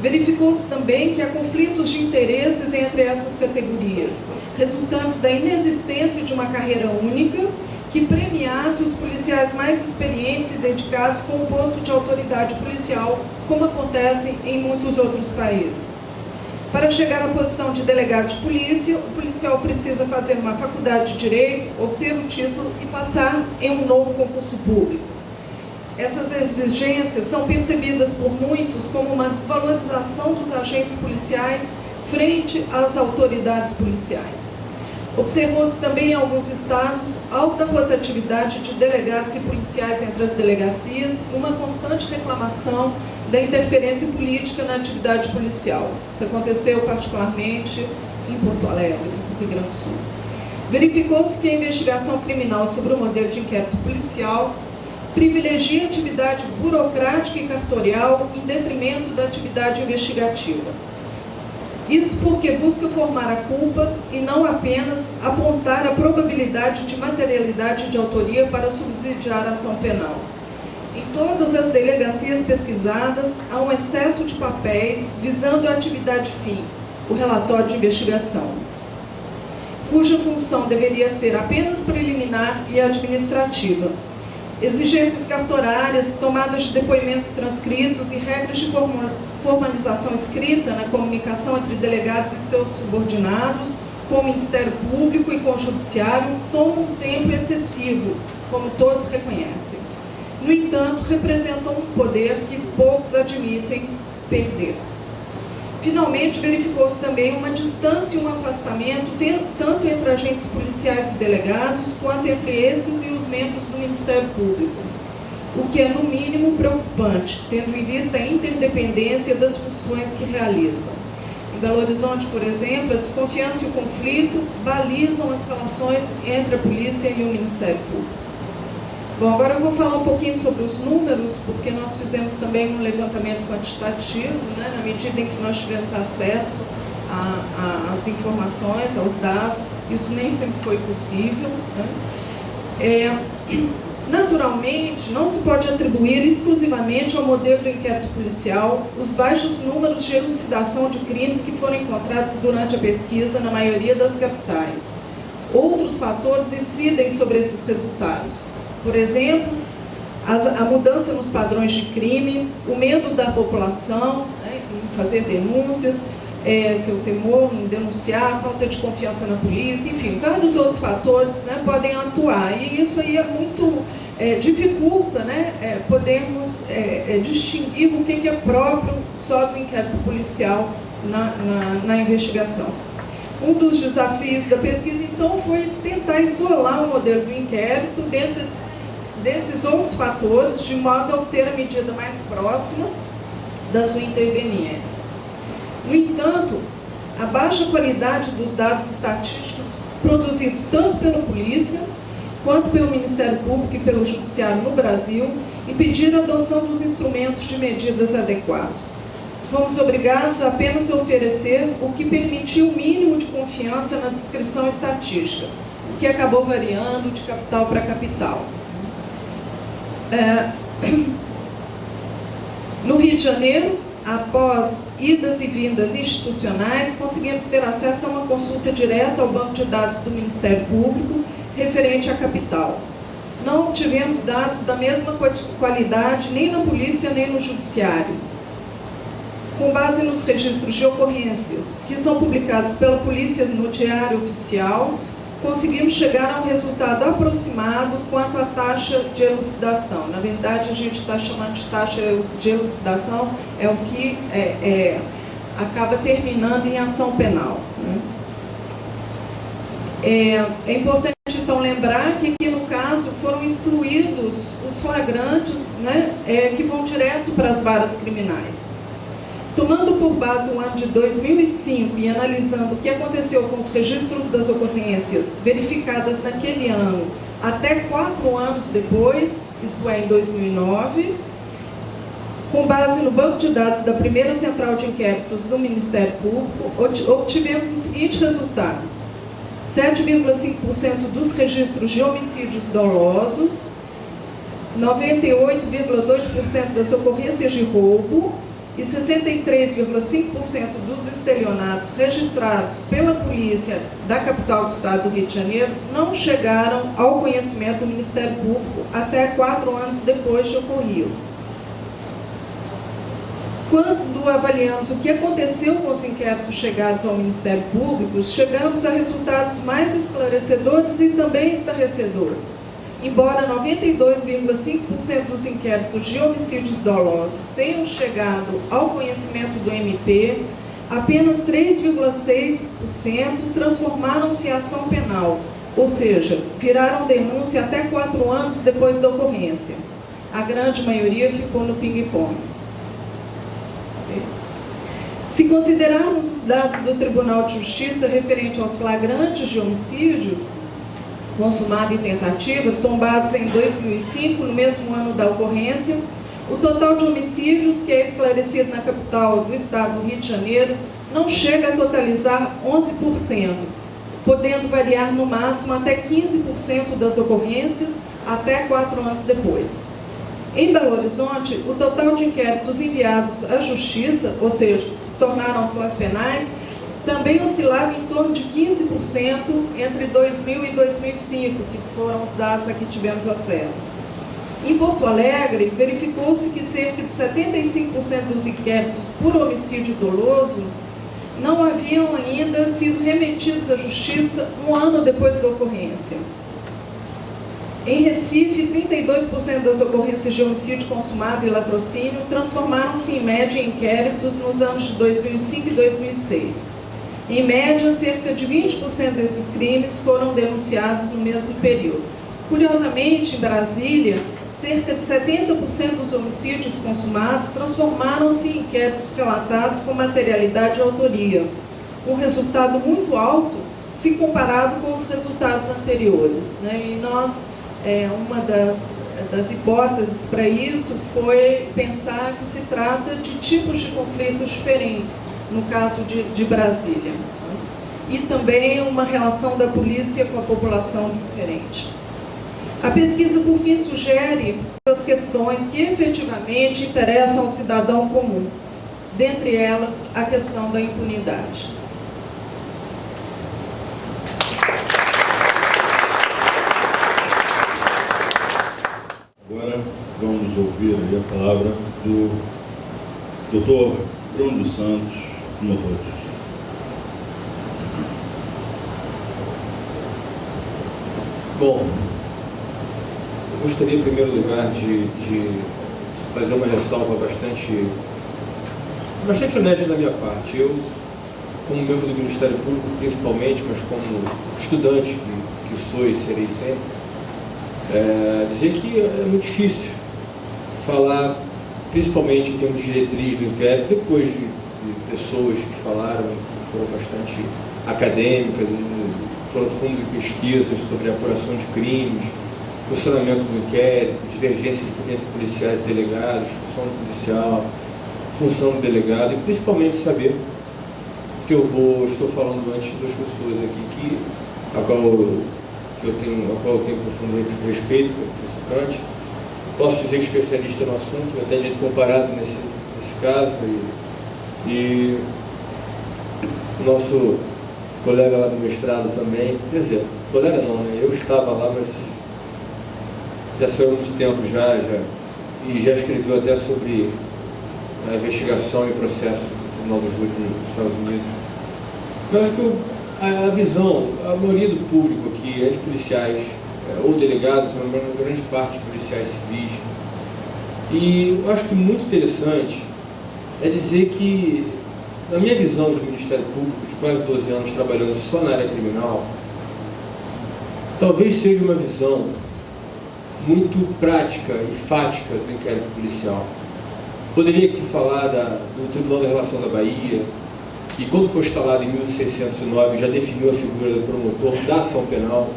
Verificou-se também que há conflitos de interesses entre essas categorias, resultantes da inexistência de uma carreira única que premiasse os policiais mais experientes e dedicados com o posto de autoridade policial, como acontece em muitos outros países. Para chegar à posição de delegado de polícia, o policial precisa fazer uma faculdade de direito, obter o título e passar em um novo concurso público. Essas exigências são percebidas por muitos como uma desvalorização dos agentes policiais frente às autoridades policiais. Observou-se também em alguns estados alta rotatividade de delegados e policiais entre as delegacias e uma constante reclamação da interferência política na atividade policial. Isso aconteceu particularmente em Porto Alegre, no Rio Grande do Sul. Verificou-se que a investigação criminal sobre o modelo de inquérito policial privilegia a atividade burocrática e cartorial em detrimento da atividade investigativa. Isto porque busca formar a culpa e não apenas apontar a probabilidade de materialidade de autoria para subsidiar a ação penal. Em todas as delegacias pesquisadas, há um excesso de papéis visando a atividade fim, o relatório de investigação, cuja função deveria ser apenas preliminar e administrativa. Exigências cartorárias, tomadas de depoimentos transcritos e regras de formalização escrita na comunicação entre delegados e seus subordinados, com o Ministério Público e com o Judiciário, tomam um tempo excessivo, como todos reconhecem. No entanto, representam um poder que poucos admitem perder. Finalmente, verificou-se também uma distância e um afastamento, tanto entre agentes policiais e delegados, quanto entre esses e os membros do Ministério Público, o que é, no mínimo, preocupante, tendo em vista a interdependência das funções que realizam. Em Belo Horizonte, por exemplo, a desconfiança e o conflito balizam as relações entre a polícia e o Ministério Público. Bom, agora eu vou falar um pouquinho sobre os números, porque nós fizemos também um levantamento quantitativo, né, na medida em que nós tivemos acesso às informações, aos dados. Isso nem sempre foi possível, né? Naturalmente, não se pode atribuir exclusivamente ao modelo do inquérito policial os baixos números de elucidação de crimes que foram encontrados durante a pesquisa na maioria das capitais. Outros fatores incidem sobre esses resultados. Por exemplo, a mudança nos padrões de crime, o medo da população, né, em fazer denúncias, seu temor em denunciar, a falta de confiança na polícia, enfim, vários outros fatores, né, podem atuar. E isso aí é muito, dificulta, né, podermos distinguir o que é próprio só do inquérito policial na investigação. Um dos desafios da pesquisa, então, foi tentar isolar o modelo do inquérito dentro desses outros fatores, de modo a obter a medida mais próxima da sua interveniência. No entanto, a baixa qualidade dos dados estatísticos produzidos tanto pela polícia, quanto pelo Ministério Público e pelo Judiciário no Brasil, impediram a adoção dos instrumentos de medidas adequados. Fomos obrigados a apenas oferecer o que permitia o mínimo de confiança na descrição estatística, o que acabou variando de capital para capital. No Rio de Janeiro, após idas e vindas institucionais, conseguimos ter acesso a uma consulta direta ao banco de dados do Ministério Público referente à capital. Não tivemos dados da mesma qualidade nem na polícia nem no judiciário. Com base nos registros de ocorrências que são publicados pela polícia no Diário Oficial, conseguimos chegar a um resultado aproximado quanto à taxa de elucidação. Na verdade, a gente está chamando de taxa de elucidação, é o que acaba terminando em ação penal. É importante, então, lembrar que aqui, no caso, foram excluídos os flagrantes, né, que vão direto para as varas criminais. Tomando por base o ano de 2005 e analisando o que aconteceu com os registros das ocorrências verificadas naquele ano até 4 anos depois, isto é, em 2009, com base no banco de dados da primeira central de inquéritos do Ministério Público, obtivemos o seguinte resultado: 7,5% dos registros de homicídios dolosos, 98,2% das ocorrências de roubo e 63,5% dos estelionatos registrados pela polícia da capital do estado do Rio de Janeiro não chegaram ao conhecimento do Ministério Público até 4 anos depois de ocorrido. Quando avaliamos o que aconteceu com os inquéritos chegados ao Ministério Público, chegamos a resultados mais esclarecedores e também estarrecedores. Embora 92,5% dos inquéritos de homicídios dolosos tenham chegado ao conhecimento do MP, apenas 3,6% transformaram-se em ação penal, ou seja, viraram denúncia até 4 anos depois da ocorrência. A grande maioria ficou no ping-pong. Se considerarmos os dados do Tribunal de Justiça referente aos flagrantes de homicídios consumado e tentativa, tombados em 2005, no mesmo ano da ocorrência, o total de homicídios que é esclarecido na capital do estado do Rio de Janeiro não chega a totalizar 11%, podendo variar no máximo até 15% das ocorrências até 4 anos depois. Em Belo Horizonte, o total de inquéritos enviados à Justiça, ou seja, que se tornaram ações penais, também oscilava em torno de 15% entre 2000 e 2005, que foram os dados a que tivemos acesso. Em Porto Alegre, verificou-se que cerca de 75% dos inquéritos por homicídio doloso não haviam ainda sido remetidos à Justiça 1 ano depois da ocorrência. Em Recife, 32% das ocorrências de homicídio consumado e latrocínio transformaram-se em média em inquéritos nos anos de 2005 e 2006. Em média, cerca de 20% desses crimes foram denunciados no mesmo período. Curiosamente, em Brasília, cerca de 70% dos homicídios consumados transformaram-se em inquéritos relatados com materialidade e autoria, um resultado muito alto se comparado com os resultados anteriores, né? E nós, uma das hipóteses para isso foi pensar que se trata de tipos de conflitos diferentes, no caso de Brasília, e também uma relação da polícia com a população diferente. A pesquisa, por fim, sugere as questões que efetivamente interessam ao cidadão comum, dentre elas a questão da impunidade. Agora vamos ouvir aí a palavra do Dr. Bruno dos Santos, promotor de justiça. Bom, eu gostaria, em primeiro lugar, de fazer uma ressalva bastante honesta da minha parte. Eu, como membro do Ministério Público, principalmente, mas como estudante que sou e serei sempre, dizer que é muito difícil falar principalmente em termos de diretriz do inquérito, depois de pessoas que falaram, que foram bastante acadêmicas, foram fundo de pesquisas sobre a apuração de crimes, funcionamento do inquérito, divergências entre policiais e delegados, função do policial, função do delegado, e principalmente saber que estou falando antes de duas pessoas aqui, a qual eu tenho profundo respeito, que é o professor Kant. Posso dizer que especialista no assunto, até dito comparado nesse caso, e o nosso colega lá do mestrado também, quer dizer, colega não, né? Eu estava lá, mas já saiu há muito tempo e já escreveu até sobre a investigação e processo do Tribunal do Júri nos Estados Unidos. Mas que a visão, a maioria do público aqui é de policiais, ou delegados, mas uma grande parte de policiais civis. E eu acho que muito interessante é dizer que, na minha visão de Ministério Público, de quase 12 anos trabalhando só na área criminal, talvez seja uma visão muito prática e fática do inquérito policial. Poderia aqui falar do Tribunal da Relação da Bahia, que quando foi instalado em 1609 já definiu a figura do promotor da ação penal.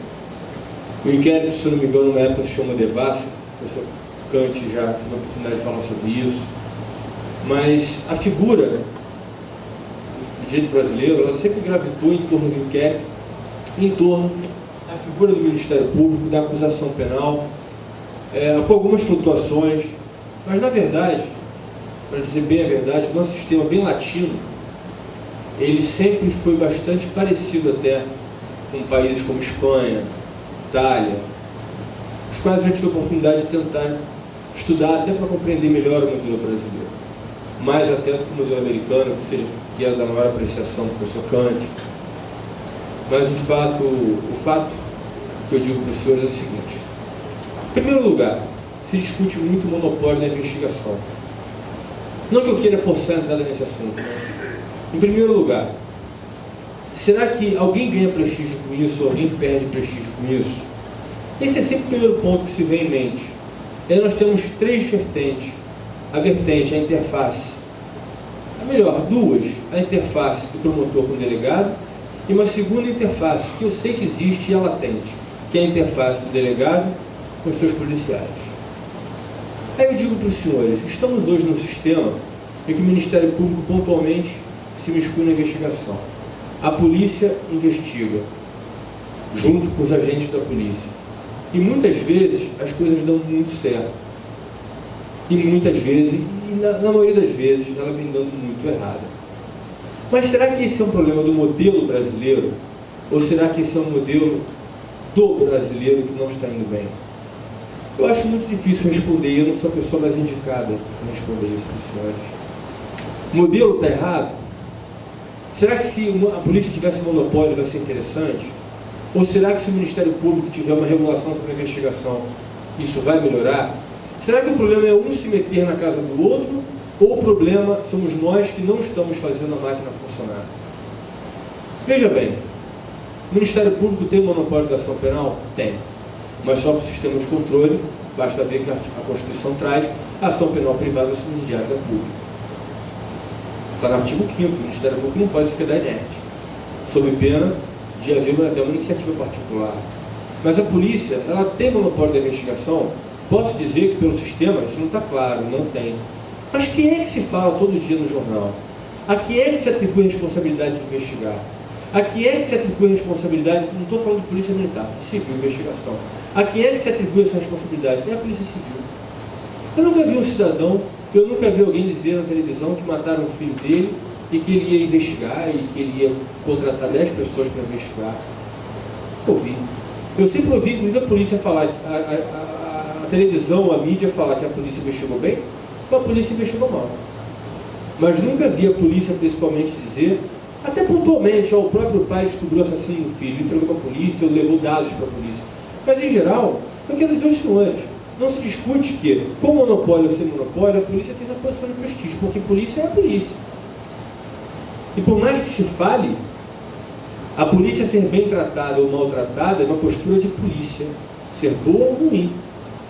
O inquérito, se não me engano, na época se chama Devassa, o professor Kant já teve a oportunidade de falar sobre isso. Mas a figura do direito brasileiro, ela sempre gravitou em torno do inquérito, em torno da figura do Ministério Público, da acusação penal, com algumas flutuações, mas na verdade, para dizer bem a verdade, o nosso sistema bem latino, ele sempre foi bastante parecido até com países como Espanha, Itália, os quais a gente teve a oportunidade de tentar estudar até para compreender melhor o modelo brasileiro, mais até do que o modelo americano, que é da maior apreciação do professor Kant. Mas o fato que eu digo para os senhores é o seguinte: em primeiro lugar, se discute muito o monopólio da investigação. Não que eu queira forçar a entrada nesse assunto, mas, em primeiro lugar, será que alguém ganha prestígio com isso ou alguém perde prestígio com isso? Esse é sempre o primeiro ponto que se vê em mente. E aí nós temos três vertentes. A vertente, a interface. Duas, a interface do promotor com o delegado, e uma segunda interface, que eu sei que existe e é latente, que é a interface do delegado com os seus policiais. Aí eu digo para os senhores, estamos hoje num sistema em que o Ministério Público pontualmente se miscui na investigação. A polícia investiga, junto com os agentes da polícia. E muitas vezes as coisas dão muito certo. E muitas vezes, na maioria das vezes, ela vem dando muito errado. Mas será que esse é um problema do modelo brasileiro? Ou será que esse é um modelo do brasileiro que não está indo bem? Eu acho muito difícil responder, eu não sou a pessoa mais indicada para responder isso para os senhores. O modelo está errado? Será que se a polícia tivesse monopólio vai ser interessante? Ou será que se o Ministério Público tiver uma regulação sobre a investigação, isso vai melhorar? Será que o problema é um se meter na casa do outro, ou o problema somos nós que não estamos fazendo a máquina funcionar? Veja bem, o Ministério Público tem o monopólio da ação penal? Tem. Mas só o sistema de controle, basta ver que a Constituição traz a ação penal privada subsidiária da pública. Está no artigo 5º, o Ministério Público não pode se quedar inerte, sob pena de haver até uma iniciativa particular. Mas a polícia, ela tem monopólio da investigação. Posso dizer que pelo sistema isso não está claro, não tem. Mas quem é que se fala todo dia no jornal? A quem é que se atribui a responsabilidade de investigar? A quem é que se atribui a responsabilidade, não estou falando de polícia militar, civil, investigação. A quem é que se atribui essa responsabilidade? É a polícia civil. Eu nunca vi um cidadão, eu nunca vi alguém dizer na televisão que mataram o filho dele e que ele ia investigar e que ele ia contratar 10 pessoas para investigar. Ouvi. Eu sempre ouvi, inclusive, a polícia falar, a televisão, a mídia falar que a polícia investigou bem, ou a polícia investigou mal. Mas nunca vi a polícia, principalmente, dizer, até pontualmente, o próprio pai descobriu o assassino do filho, entregou para a polícia, ou levou dados para a polícia. Mas, em geral, eu quero dizer aos senhores, não se discute que, com monopólio ou sem monopólio, a polícia tem essa posição de prestígio, porque polícia é a polícia. E por mais que se fale, a polícia ser bem tratada ou maltratada é uma postura de polícia, ser boa ou ruim.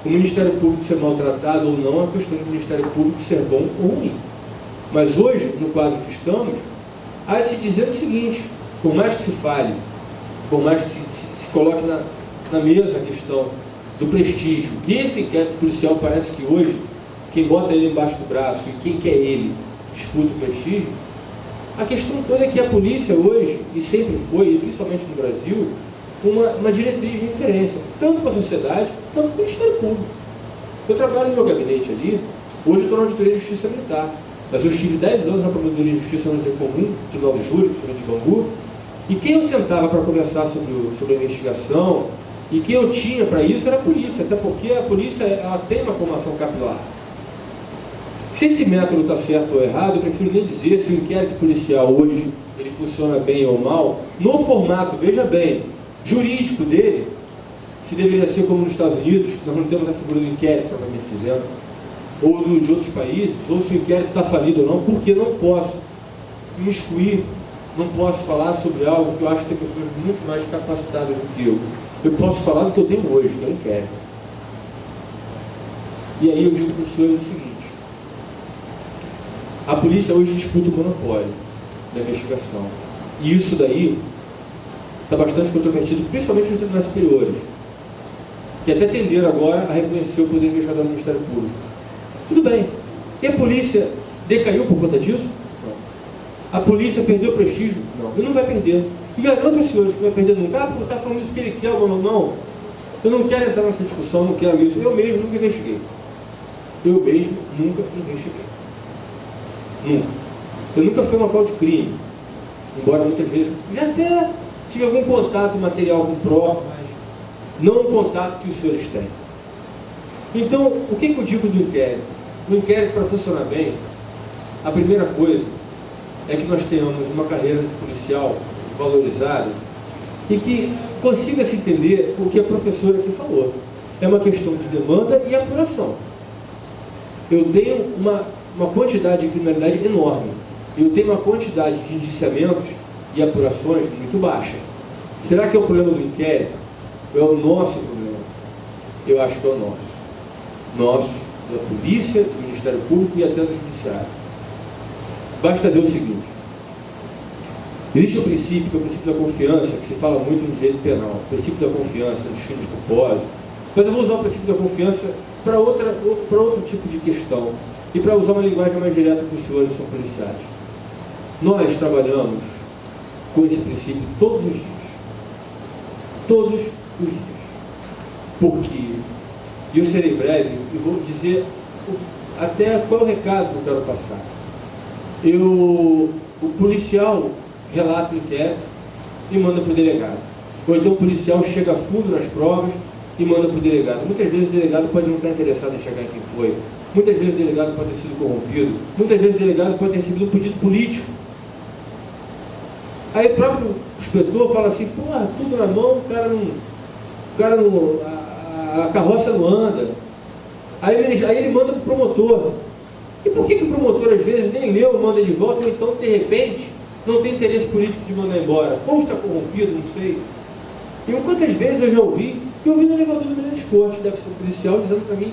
o Ministério Público ser maltratado ou não, é questão do Ministério Público ser bom ou ruim. Mas hoje, no quadro que estamos, há de se dizer o seguinte: por mais que se fale, por mais que se coloque na mesa a questão do prestígio, e esse inquérito policial parece que hoje, quem bota ele embaixo do braço e quem quer ele disputa o prestígio, a questão toda é que a polícia hoje, e sempre foi, e principalmente no Brasil, uma diretriz de referência, tanto para a sociedade, tanto para o Ministério Público. Eu trabalho no meu gabinete ali, hoje eu estou na Auditoria de Justiça Militar, mas eu estive 10 anos na Procuradoria de Justiça no Ministério Comum, Tribunal de Júri, diferente de Bangu, e quem eu sentava para conversar sobre a investigação, e quem eu tinha para isso era a polícia, até porque a polícia ela tem uma formação capilar. Se esse método está certo ou errado, eu prefiro nem dizer se o inquérito policial hoje ele funciona bem ou mal, no formato, veja bem, jurídico dele, se deveria ser como nos Estados Unidos, que nós não temos a figura do inquérito, propriamente dizendo, ou de outros países, ou se o inquérito está falido ou não, porque não posso me excluir, não posso falar sobre algo que eu acho que tem pessoas muito mais capacitadas do que eu. Eu posso falar do que eu tenho hoje, que é o inquérito. E aí eu digo para os senhores o seguinte: a polícia hoje disputa o monopólio da investigação. E isso daí está bastante controvertido, principalmente nos tribunais superiores, que até tenderam agora a reconhecer o poder investigador do Ministério Público. Tudo bem. E a polícia decaiu por conta disso? Não. A polícia perdeu prestígio? Não. E não vai perder. E garanto aos senhores que não vai perder nunca. Ah, porque está falando isso porque ele quer ou não. Não. Eu não quero entrar nessa discussão, não quero isso. Eu mesmo nunca investiguei. Eu mesmo nunca investiguei. Nunca. Eu nunca fui um local de crime. Embora muitas vezes já até tive algum contato material com prova, mas não o contato que os senhores têm. Então, o que eu digo do inquérito? O inquérito, para funcionar bem, a primeira coisa é que nós tenhamos uma carreira de policial valorizada e que consiga se entender o que a professora aqui falou. É uma questão de demanda e apuração. Eu tenho uma quantidade de criminalidade enorme. Eu tenho uma quantidade de indiciamentos e apurações muito baixa. Será que é o problema do inquérito? Ou é o nosso problema? Eu acho que é o nosso. Nosso, da polícia, do Ministério Público e até do Judiciário. Basta ver o seguinte: existe um princípio, que é o princípio da confiança, que se fala muito no direito penal, o princípio da confiança, dos crimes culposos, mas eu vou usar o princípio da confiança para outro tipo de questão e para usar uma linguagem mais direta para os senhores que são policiais. Nós trabalhamos com esse princípio todos os dias. Todos os dias. Porque, e eu serei breve, e vou dizer até qual é o recado que eu quero passar. O policial relata o inquérito e manda para o delegado. Ou então o policial chega a fundo nas provas e manda para o delegado. Muitas vezes o delegado pode não estar interessado em chegar em quem foi. Muitas vezes o delegado pode ter sido corrompido. Muitas vezes o delegado pode ter recebido um pedido político. Aí o próprio inspetor fala assim: porra, tudo na mão, a carroça não anda. Aí ele manda para o promotor. E por que o promotor às vezes nem leu, manda de volta, ou então de repente não tem interesse político de mandar embora? Ou está corrompido, não sei. E quantas vezes eu já ouvi, e ouvi no elevador do Menezes Corte, deve ser um policial, dizendo para mim: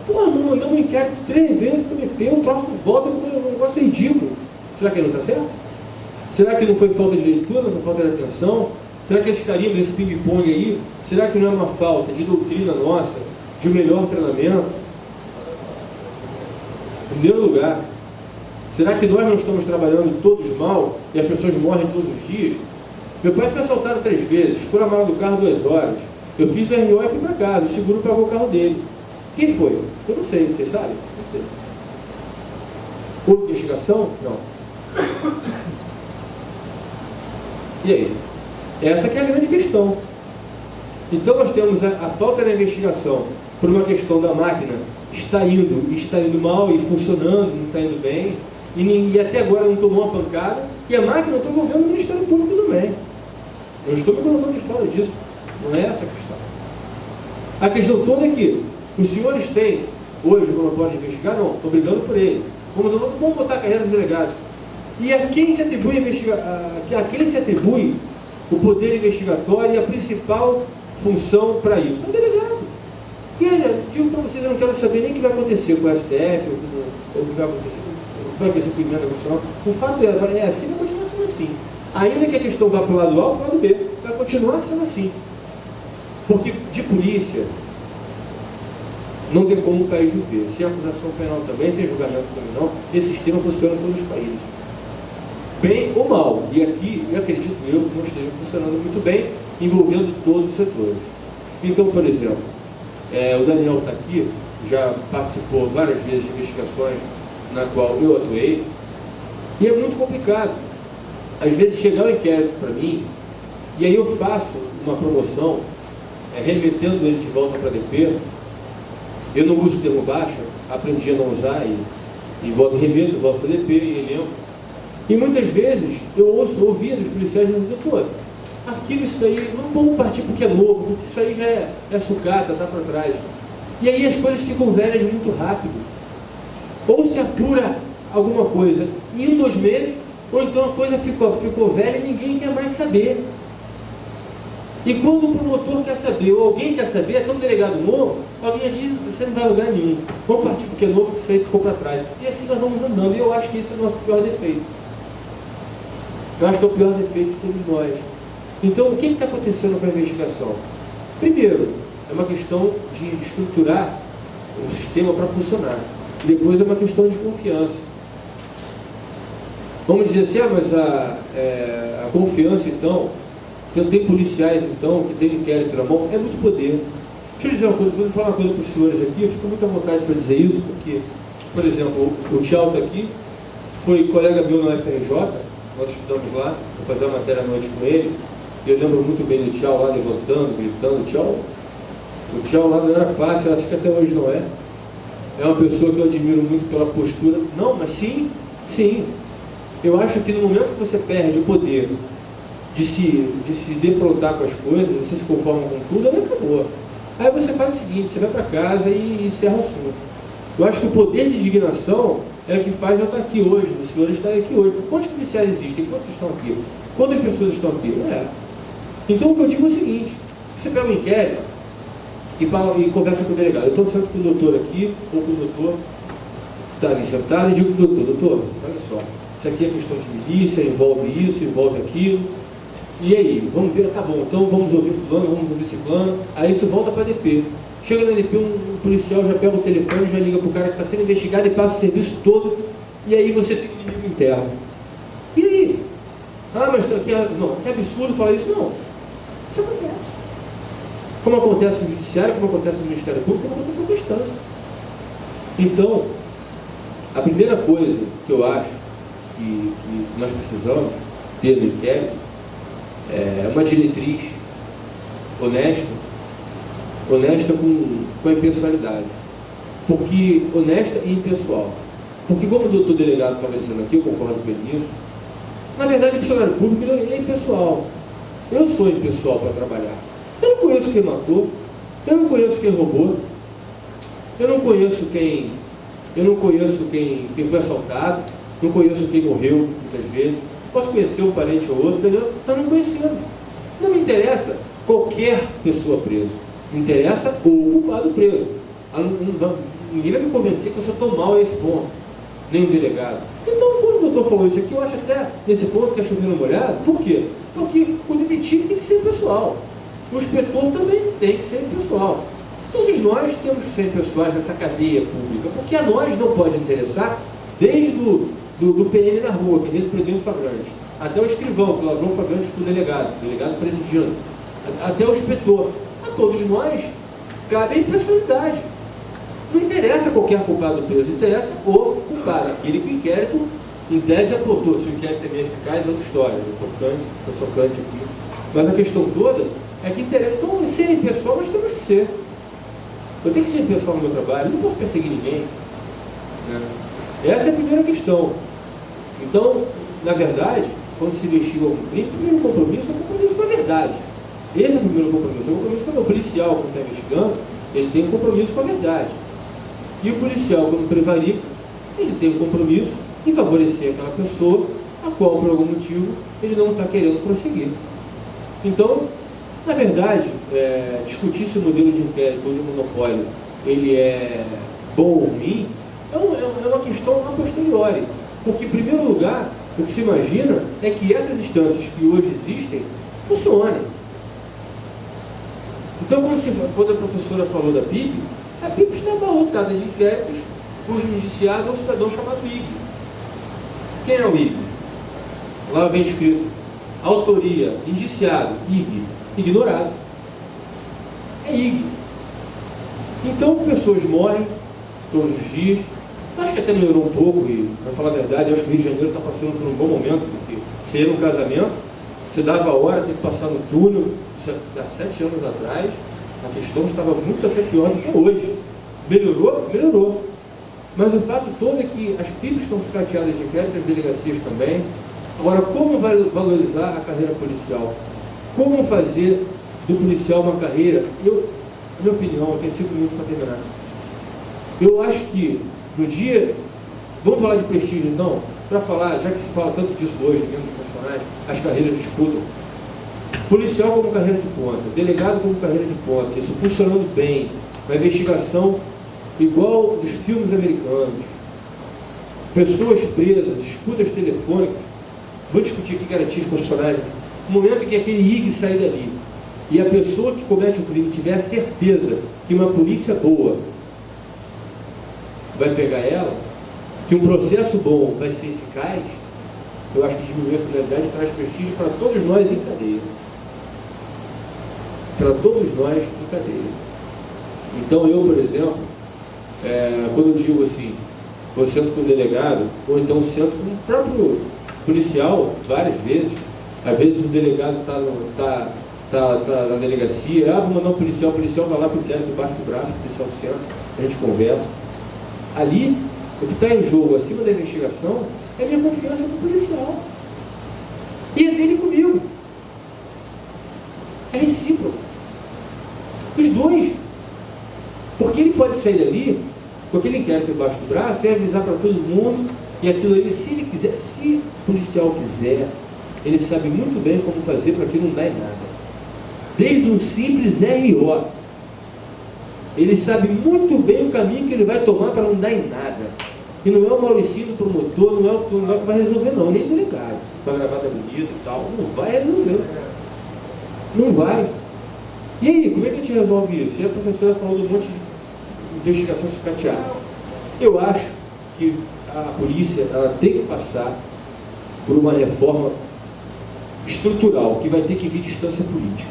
porra, não mandamos um inquérito 3 vezes para o MP, um troço volta, um negócio ridículo. Será que ele não está certo? Será que não foi falta de leitura, não foi falta de atenção? Será que esses carinhos, esse ping-pong aí, será que não é uma falta de doutrina nossa, de um melhor treinamento? Em primeiro lugar, será que nós não estamos trabalhando todos mal e as pessoas morrem todos os dias? Meu pai foi assaltado 3 vezes, ficou na mala do carro 2 horas. Eu fiz o RO e fui para casa, o seguro pagou o carro dele. Quem foi? Eu não sei, vocês sabem? Não sei. Houve investigação? Não. E aí? Essa que é a grande questão. Então nós temos a falta da investigação por uma questão da máquina está indo mal e funcionando, não está indo bem, e até agora não tomou uma pancada, e a máquina está envolvendo o Ministério Público também. Eu estou me colocando de fora disso. Não é essa a questão. A questão toda é que os senhores têm hoje o monopólio de investigar? Não, estou brigando por ele. Vamos botar a carreira dos delegados. E a quem se atribui o poder investigatório e a principal função para isso? É o delegado. E olha, digo para vocês, eu não quero saber nem o que vai acontecer com o STF, ou o que vai acontecer com a emenda constitucional. O fato é assim, vai continuar sendo assim. Ainda que a questão vá para o lado A ou para o lado B, vai continuar sendo assim. Porque de polícia não tem como o país viver. Sem acusação penal também, sem julgamento criminal, esse sistema funciona em todos os países. Bem ou mal. E aqui, eu acredito que não esteja funcionando muito bem, envolvendo todos os setores. Então, por exemplo, o Daniel está aqui, já participou várias vezes de investigações na qual eu atuei, e é muito complicado. Às vezes chegar um inquérito para mim, e aí eu faço uma promoção, remetendo ele de volta para a DP. Eu não uso o termo baixa, aprendi a não usar e remeto, volto para a DP e elenco. E muitas vezes eu ouvia dos policiais dizendo, doutor, arquivo isso daí, não vamos partir porque é novo, porque isso aí já é sucata, está para trás. E aí as coisas ficam velhas muito rápido. Ou se apura alguma coisa em 2 meses, ou então a coisa ficou velha e ninguém quer mais saber. E quando o promotor quer saber, ou alguém quer saber, até um delegado novo, alguém diz, você não vai a lugar nenhum, vamos partir porque é novo, que isso aí ficou para trás. E assim nós vamos andando, e eu acho que esse é o nosso pior defeito. Eu acho que é o pior defeito de todos nós. Então, o que está acontecendo com a investigação? Primeiro, é uma questão de estruturar o sistema para funcionar. Depois é uma questão de confiança. Vamos dizer assim, mas a confiança, então, que tem policiais, então, que tem inquérito na mão, é muito poder. Deixa eu dizer uma coisa, vou falar uma coisa para os senhores aqui, eu fico muito à vontade para dizer isso, porque, por exemplo, o Tchau está aqui, foi colega meu na UFRJ, nós estudamos lá, vou fazer uma matéria à noite com ele, e eu lembro muito bem do Tchau lá levantando, gritando, o Tchau lá não era fácil, acho que até hoje não é. É uma pessoa que eu admiro muito pela postura. Não, mas sim. Eu acho que no momento que você perde o poder de se defrontar com as coisas, você se conforma com tudo, aí acabou. Aí você faz o seguinte, você vai para casa e encerra o assunto. Eu acho que o poder de indignação é o que faz eu estar aqui hoje, os senhores estarem aqui hoje. Quantos policiais existem? Quantos estão aqui? Quantas pessoas estão aqui? Não é. Então o que eu digo é o seguinte, você pega um inquérito e conversa com o delegado. Eu estou sentado com o doutor aqui, ou com o doutor está ali sentado, e digo para o doutor, olha só, isso aqui é questão de milícia, envolve isso, envolve aquilo. E aí, vamos ver, tá bom, então vamos ouvir fulano, vamos ouvir ciclano. Aí isso volta para a DP. Chega na DP, um policial já pega o telefone, já liga para o cara que está sendo investigado e passa o serviço todo, e aí você tem um inimigo interno. E aí? Mas que absurdo falar isso. Não, isso acontece. Como acontece no Judiciário, como acontece no Ministério Público, como acontece na instância. Então, a primeira coisa que eu acho que nós precisamos ter no inquérito é uma diretriz honesta com a impessoalidade. Porque honesta e impessoal. Porque como o doutor delegado estava dizendo aqui, eu concordo com ele nisso, na verdade o funcionário público ele é impessoal. Eu sou impessoal para trabalhar. Eu não conheço quem matou, eu não conheço quem roubou, eu não conheço quem foi assaltado, não conheço quem morreu muitas vezes. Posso conhecer um parente ou outro, entendeu? Então não conhecendo. Não me interessa qualquer pessoa presa. Me interessa o culpado preso. Ninguém vai me convencer que eu sou tão mal a esse ponto. Nem o delegado. Então, quando o doutor falou isso aqui, eu acho até nesse ponto que é chovendo molhado. Por quê? Porque o detetive tem que ser impessoal. O inspetor também tem que ser impessoal. Todos nós temos que ser impessoais nessa cadeia pública, porque a nós não pode interessar desde do PM na rua, que é nesse prendendo flagrante, até o escrivão, que lavrou flagrante com o delegado presidindo, até o inspetor. A todos nós cabe a impessoalidade. Não interessa qualquer culpado preso, interessa o culpado, aquele que o inquérito, em tese, apontou. Se o inquérito é eficaz, é outra história. O professor Kant aqui. Mas a questão toda é que interessa. Então, ser impessoal, nós temos que ser. Eu tenho que ser impessoal no meu trabalho, não posso perseguir ninguém. Né? Essa é a primeira questão. Então, na verdade, quando se investiga algum crime, o primeiro compromisso é o compromisso com a verdade. Esse é o primeiro compromisso. É o compromisso com o policial, quando está investigando, ele tem um compromisso com a verdade. E o policial, quando prevarica, ele tem um compromisso em favorecer aquela pessoa a qual, por algum motivo, ele não está querendo prosseguir. Então, Na verdade, discutir se o modelo de inquérito ou de monopólio ele é bom ou ruim é uma questão a posteriori. Porque, em primeiro lugar, o que se imagina é que essas instâncias que hoje existem funcionem. Então, quando a professora falou da PIB, a PIB está abarrotada de inquéritos cujo indiciado é um cidadão chamado IG. Quem é o IG? Lá vem escrito: autoria, indiciado, IG, ignorado. É IG. Então, pessoas morrem todos os dias. Acho que até melhorou um pouco, e, para falar a verdade, acho que o Rio de Janeiro está passando por um bom momento, porque você ia no casamento, você dava a hora, tem que passar no túnel. Isso há 7 anos atrás, a questão estava muito até pior do que hoje. Melhorou? Melhorou. Mas o fato todo é que as PIBs estão sucateadas de inquérito, as delegacias também. Agora, como valorizar a carreira policial? Como fazer do policial uma carreira? Minha opinião, eu tenho 5 minutos para terminar. Eu acho que no dia... Vamos falar de prestígio então? Para falar, já que se fala tanto disso hoje, dentro dos profissionais, as carreiras disputam. Policial como carreira de ponta, delegado como carreira de ponta, isso funcionando bem, uma investigação igual dos filmes americanos, pessoas presas, escutas telefônicas. Vou discutir aqui garantias constitucionais. No momento que aquele IG sair dali e a pessoa que comete o crime tiver a certeza que uma polícia boa vai pegar ela, que um processo bom vai ser eficaz, eu acho que diminuir a criminalidade traz prestígio para todos nós em cadeia. Para todos nós em cadeia. Então eu, por exemplo, quando eu digo assim, eu sento com o delegado, ou então sento com o próprio policial, várias vezes, às vezes o delegado está na delegacia, vou mandar o policial vai lá para o inquérito debaixo do braço, o policial senta, a gente conversa. Ali, o que está em jogo acima da investigação é a minha confiança no policial. E é dele comigo. É recíproco. Os dois. Porque ele pode sair dali, com aquele inquérito embaixo do braço, e avisar para todo mundo, e aquilo ali, se ele quiser, se o policial quiser, ele sabe muito bem como fazer para que não dê em nada. Desde um simples RO. Ele sabe muito bem o caminho que ele vai tomar para não dar em nada. E não é o Mauricinho do promotor, não é o fulano que vai resolver não, nem o delegado. Com a gravata bonita e tal, não vai resolver. Não vai. E aí, como é que a gente resolve isso? E a professora falou de um monte de investigação sucateada. Eu acho que a polícia ela tem que passar por uma reforma estrutural, que vai ter que vir de instância política.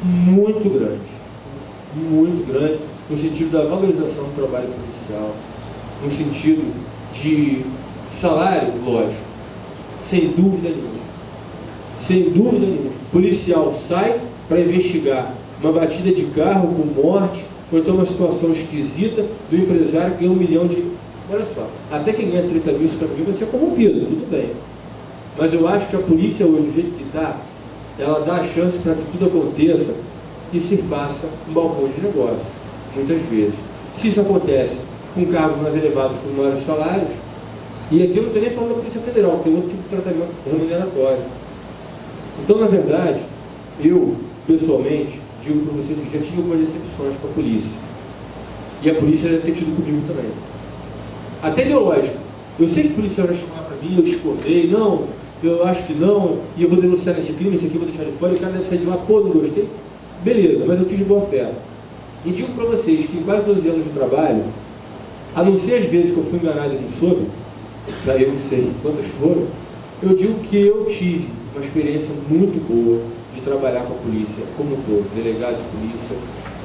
Muito grande, no sentido da valorização do trabalho policial, no sentido de salário, lógico, sem dúvida nenhuma. O policial sai para investigar uma batida de carro com morte, ou então uma situação esquisita do empresário que ganha 1 milhão de... Olha só, até quem ganha 30 mil, 50 mil vai ser corrompido, tudo bem. Mas eu acho que a polícia hoje, do jeito que está, ela dá a chance para que tudo aconteça e se faça um balcão de negócio, muitas vezes. Se isso acontece com cargos mais elevados, com maiores salários, e aqui eu não estou nem falando da Polícia Federal, que tem outro tipo de tratamento remuneratório. Então, na verdade, eu, pessoalmente, digo para vocês que já tive algumas decepções com a polícia. E a polícia deve ter tido comigo também. Até ideológico. Eu sei que o policial já chegou lá para mim, eu discordei, não, eu acho que não, e eu vou denunciar esse crime, esse aqui eu vou deixar de fora, e o cara deve sair de lá, pô, não gostei. Beleza, mas eu fiz de boa fé. E digo para vocês que em quase 12 anos de trabalho, a não ser as vezes que eu fui enganado e não soube, daí eu não sei quantas foram, eu digo que eu tive uma experiência muito boa de trabalhar com a polícia, como um todo, delegado de polícia,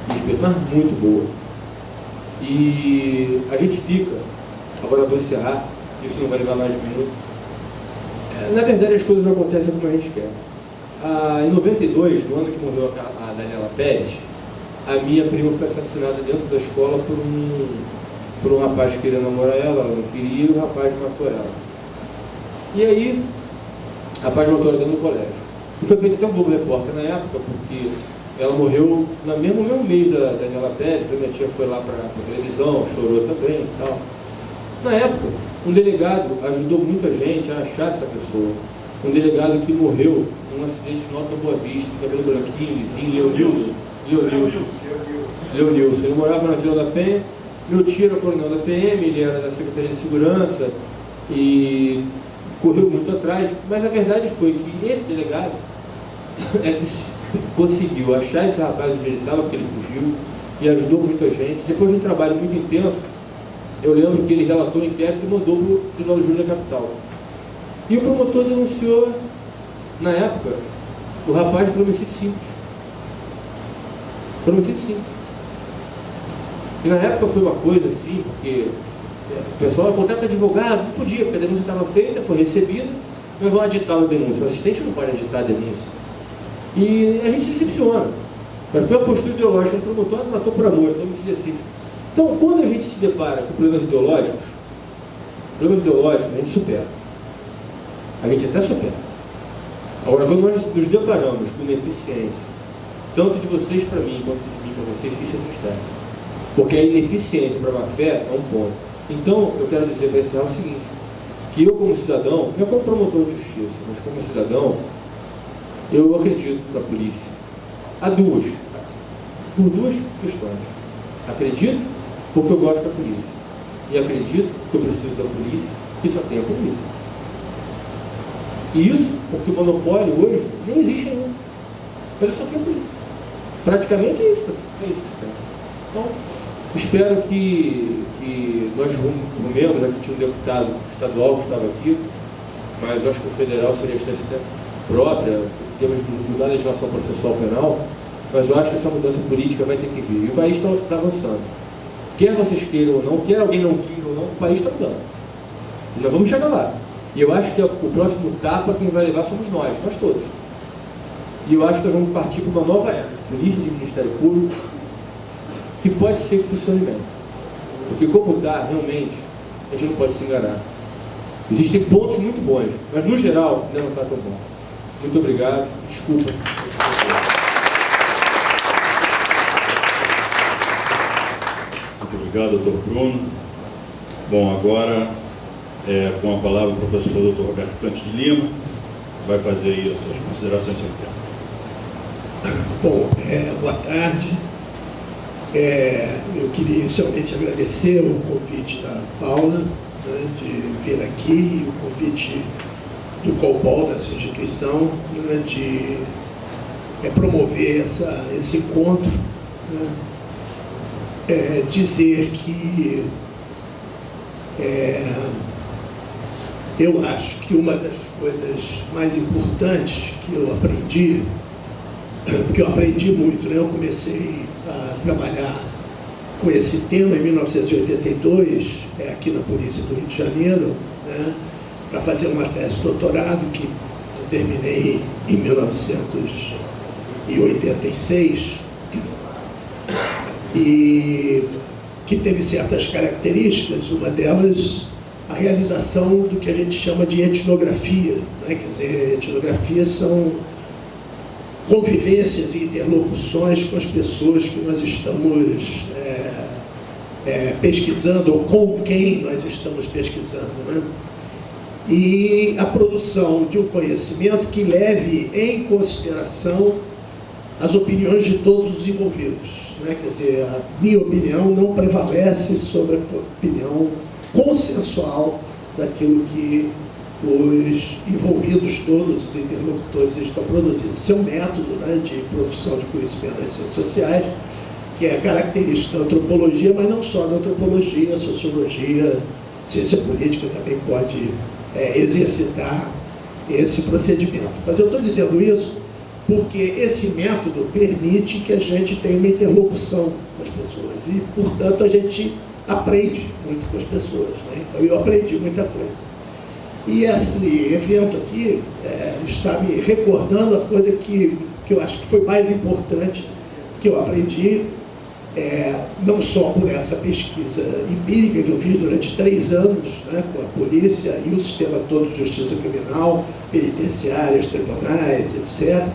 mas muito boa. E a gente fica, agora eu vou encerrar, isso não vai levar mais de um minuto. Na verdade, as coisas não acontecem como a gente quer. Em 92, no ano que morreu a Daniela Pérez, a minha prima foi assassinada dentro da escola por um rapaz que queria namorar ela não queria, e o rapaz matou ela. E aí, o rapaz matou ela dentro do colégio. E foi feito até um Globo Repórter na época, porque ela morreu no mesmo mês da Daniela Pérez, a minha tia foi lá para a televisão, chorou também e tal. Na época, um delegado ajudou muita gente a achar essa pessoa. um delegado que morreu num acidente no Alto da Boa Vista, cabelo branquinho, lisinho, Leonilson. Ele morava na Vila da Penha. Meu tio era coronel da PM, ele era da Secretaria de Segurança e correu muito atrás, mas a verdade foi que esse delegado é que conseguiu achar esse rapaz onde ele estava, porque ele fugiu, e ajudou muita gente. Depois de um trabalho muito intenso, eu lembro que ele relatou o inquérito e mandou para o Tribunal de Júri da Capital. E o promotor denunciou, na época, o rapaz por homicídio simples. Por homicídio simples. E na época foi uma coisa assim, porque o pessoal contrata advogado, não podia, porque a denúncia estava feita, foi recebida, mas vão aditar a denúncia. O assistente não pode aditar a denúncia. E a gente se decepciona. Mas foi a postura ideológica do promotor, matou por amor, então homicídio simples. Então, quando a gente se depara com problemas ideológicos a gente supera. A gente até supera. Agora, quando nós nos deparamos com uma ineficiência, tanto de vocês para mim, quanto de mim para vocês, isso é tristeza. Porque a ineficiência para a má-fé é um ponto. Então, eu quero dizer para encerrar o seguinte, que eu como cidadão, não é como promotor de justiça, mas como cidadão, eu acredito na polícia. Há por duas questões. Acredito porque eu gosto da polícia. E acredito que eu preciso da polícia e só tem a polícia. E isso porque o monopólio hoje nem existe nenhum. Mas eu só tenho a polícia. Praticamente é isso que tem. Então, espero que nós rumemos, aqui tinha um deputado estadual que estava aqui, mas eu acho que o federal seria a instância própria, temos de mudar a legislação processual penal, mas eu acho que essa mudança política vai ter que vir. E o país está avançando. Quer vocês queiram ou não, quer alguém não queira ou não, o país está mudando. E nós vamos chegar lá. E eu acho que o próximo tapa quem vai levar somos nós todos. E eu acho que nós vamos partir para uma nova era de polícia, de Ministério Público, que pode ser que funcione bem. Porque como está, realmente, a gente não pode se enganar. Existem pontos muito bons, mas no geral ainda não está tão bom. Muito obrigado, desculpa. Muito obrigado, doutor Bruno. Bom, agora, com a palavra o professor doutor Roberto Cantes de Lima, vai fazer aí as suas considerações sobre o tema. Bom, boa tarde. Eu queria inicialmente agradecer o convite da Paula, né, de vir aqui, e o convite do COPOL, dessa instituição, né, de promover esse encontro, né, dizer que eu acho que uma das coisas mais importantes que eu aprendi, porque eu aprendi muito, né? Eu comecei a trabalhar com esse tema em 1982, aqui na Polícia do Rio de Janeiro, né? Para fazer uma tese de doutorado que eu terminei em 1986 e que teve certas características, uma delas a realização do que a gente chama de etnografia, né? Quer dizer, etnografias são convivências e interlocuções com as pessoas que nós estamos pesquisando, ou com quem nós estamos pesquisando, né? E a produção de um conhecimento que leve em consideração as opiniões de todos os envolvidos, né? Quer dizer, a minha opinião não prevalece sobre a opinião consensual daquilo que os envolvidos todos, os interlocutores, estão produzindo. Seu método, né, de produção de conhecimento das ciências sociais, que é característico da antropologia, mas não só da antropologia, a sociologia, ciência política também pode exercitar esse procedimento. Mas eu estou dizendo isso porque esse método permite que a gente tenha uma interlocução com as pessoas e, portanto, a gente aprende muito com as pessoas, né? Então, eu aprendi muita coisa. E esse evento aqui está me recordando a coisa que eu acho que foi mais importante que eu aprendi, não só por essa pesquisa empírica que eu fiz durante 3 anos, né, com a polícia e o sistema todo de justiça criminal, penitenciárias, tribunais, etc.,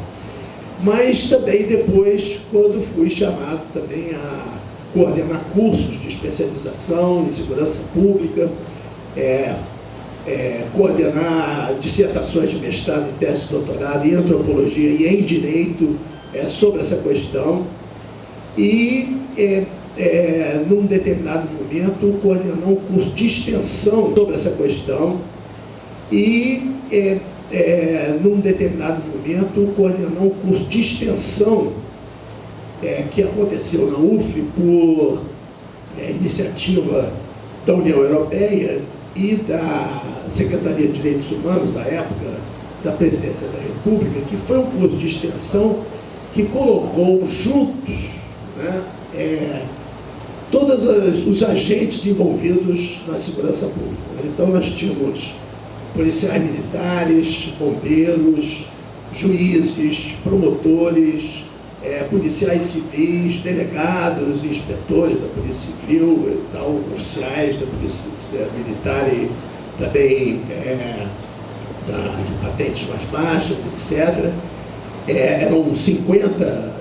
mas também depois, quando fui chamado também a coordenar cursos de especialização em segurança pública, coordenar dissertações de mestrado e tese de doutorado em antropologia e em direito sobre essa questão, e num determinado momento coordenar um curso de extensão sobre essa questão, e num determinado momento coordenar um curso de extensão que aconteceu na UF por iniciativa da União Europeia e da Secretaria de Direitos Humanos, à época da Presidência da República, que foi um curso de extensão que colocou juntos, né, todos os agentes envolvidos na segurança pública. Então nós tínhamos policiais militares, bombeiros, juízes, promotores, policiais civis, delegados, inspetores da Polícia Civil, e tal, oficiais da Polícia Militar e também de patentes mais baixas, etc. Eram 50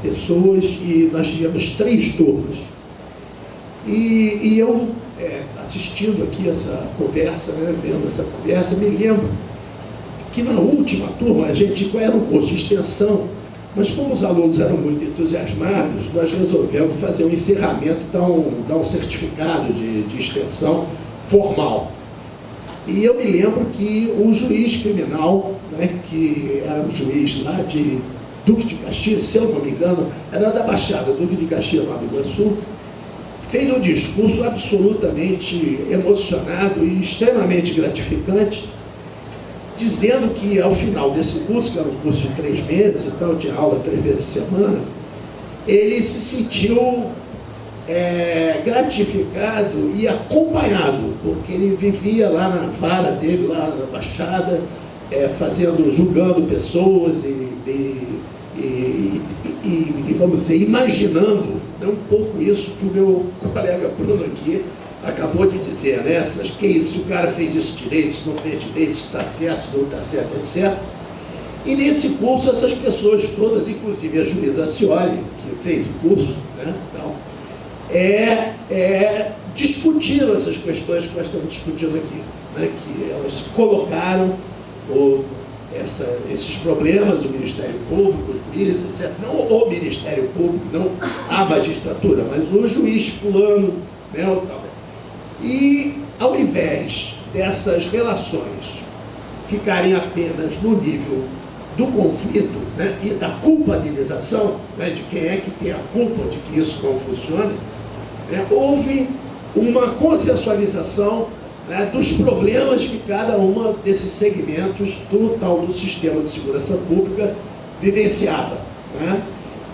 pessoas e nós tínhamos 3 turmas. E eu, assistindo aqui essa conversa, né, vendo essa conversa, me lembro que na última turma a gente era um curso de extensão, mas como os alunos eram muito entusiasmados, nós resolvemos fazer um encerramento, dar um certificado de extensão formal. E eu me lembro que um juiz criminal, né, que era um juiz lá de Duque de Caxias, se eu não me engano, era da Baixada, Duque de Caxias, Nova Iguaçu, fez um discurso absolutamente emocionado e extremamente gratificante, dizendo que ao final desse curso, que era um curso de 3 meses, então tinha aula 3 vezes por semana, ele se sentiu gratificado e acompanhado, porque ele vivia lá na vara dele, lá na Baixada, julgando pessoas e vamos dizer, imaginando, né, um pouco isso que o meu colega Bruno aqui acabou de dizer, né? Que isso, se o cara fez isso direito, se não fez direito, se está certo, se não está certo, etc. E nesse curso, essas pessoas todas, inclusive a juíza Cioli, que fez o curso, né, então, discutiram essas questões que nós estamos discutindo aqui, né, que elas colocaram esses problemas, o Ministério Público, os juízes, etc. Não o Ministério Público, não a magistratura, mas o juiz fulano, né, ou tal. E, ao invés dessas relações ficarem apenas no nível do conflito, né, e da culpabilização, né, de quem é que tem a culpa de que isso não funcione, né, houve uma consensualização, né, dos problemas que cada uma desses segmentos do sistema de segurança pública vivenciava, né?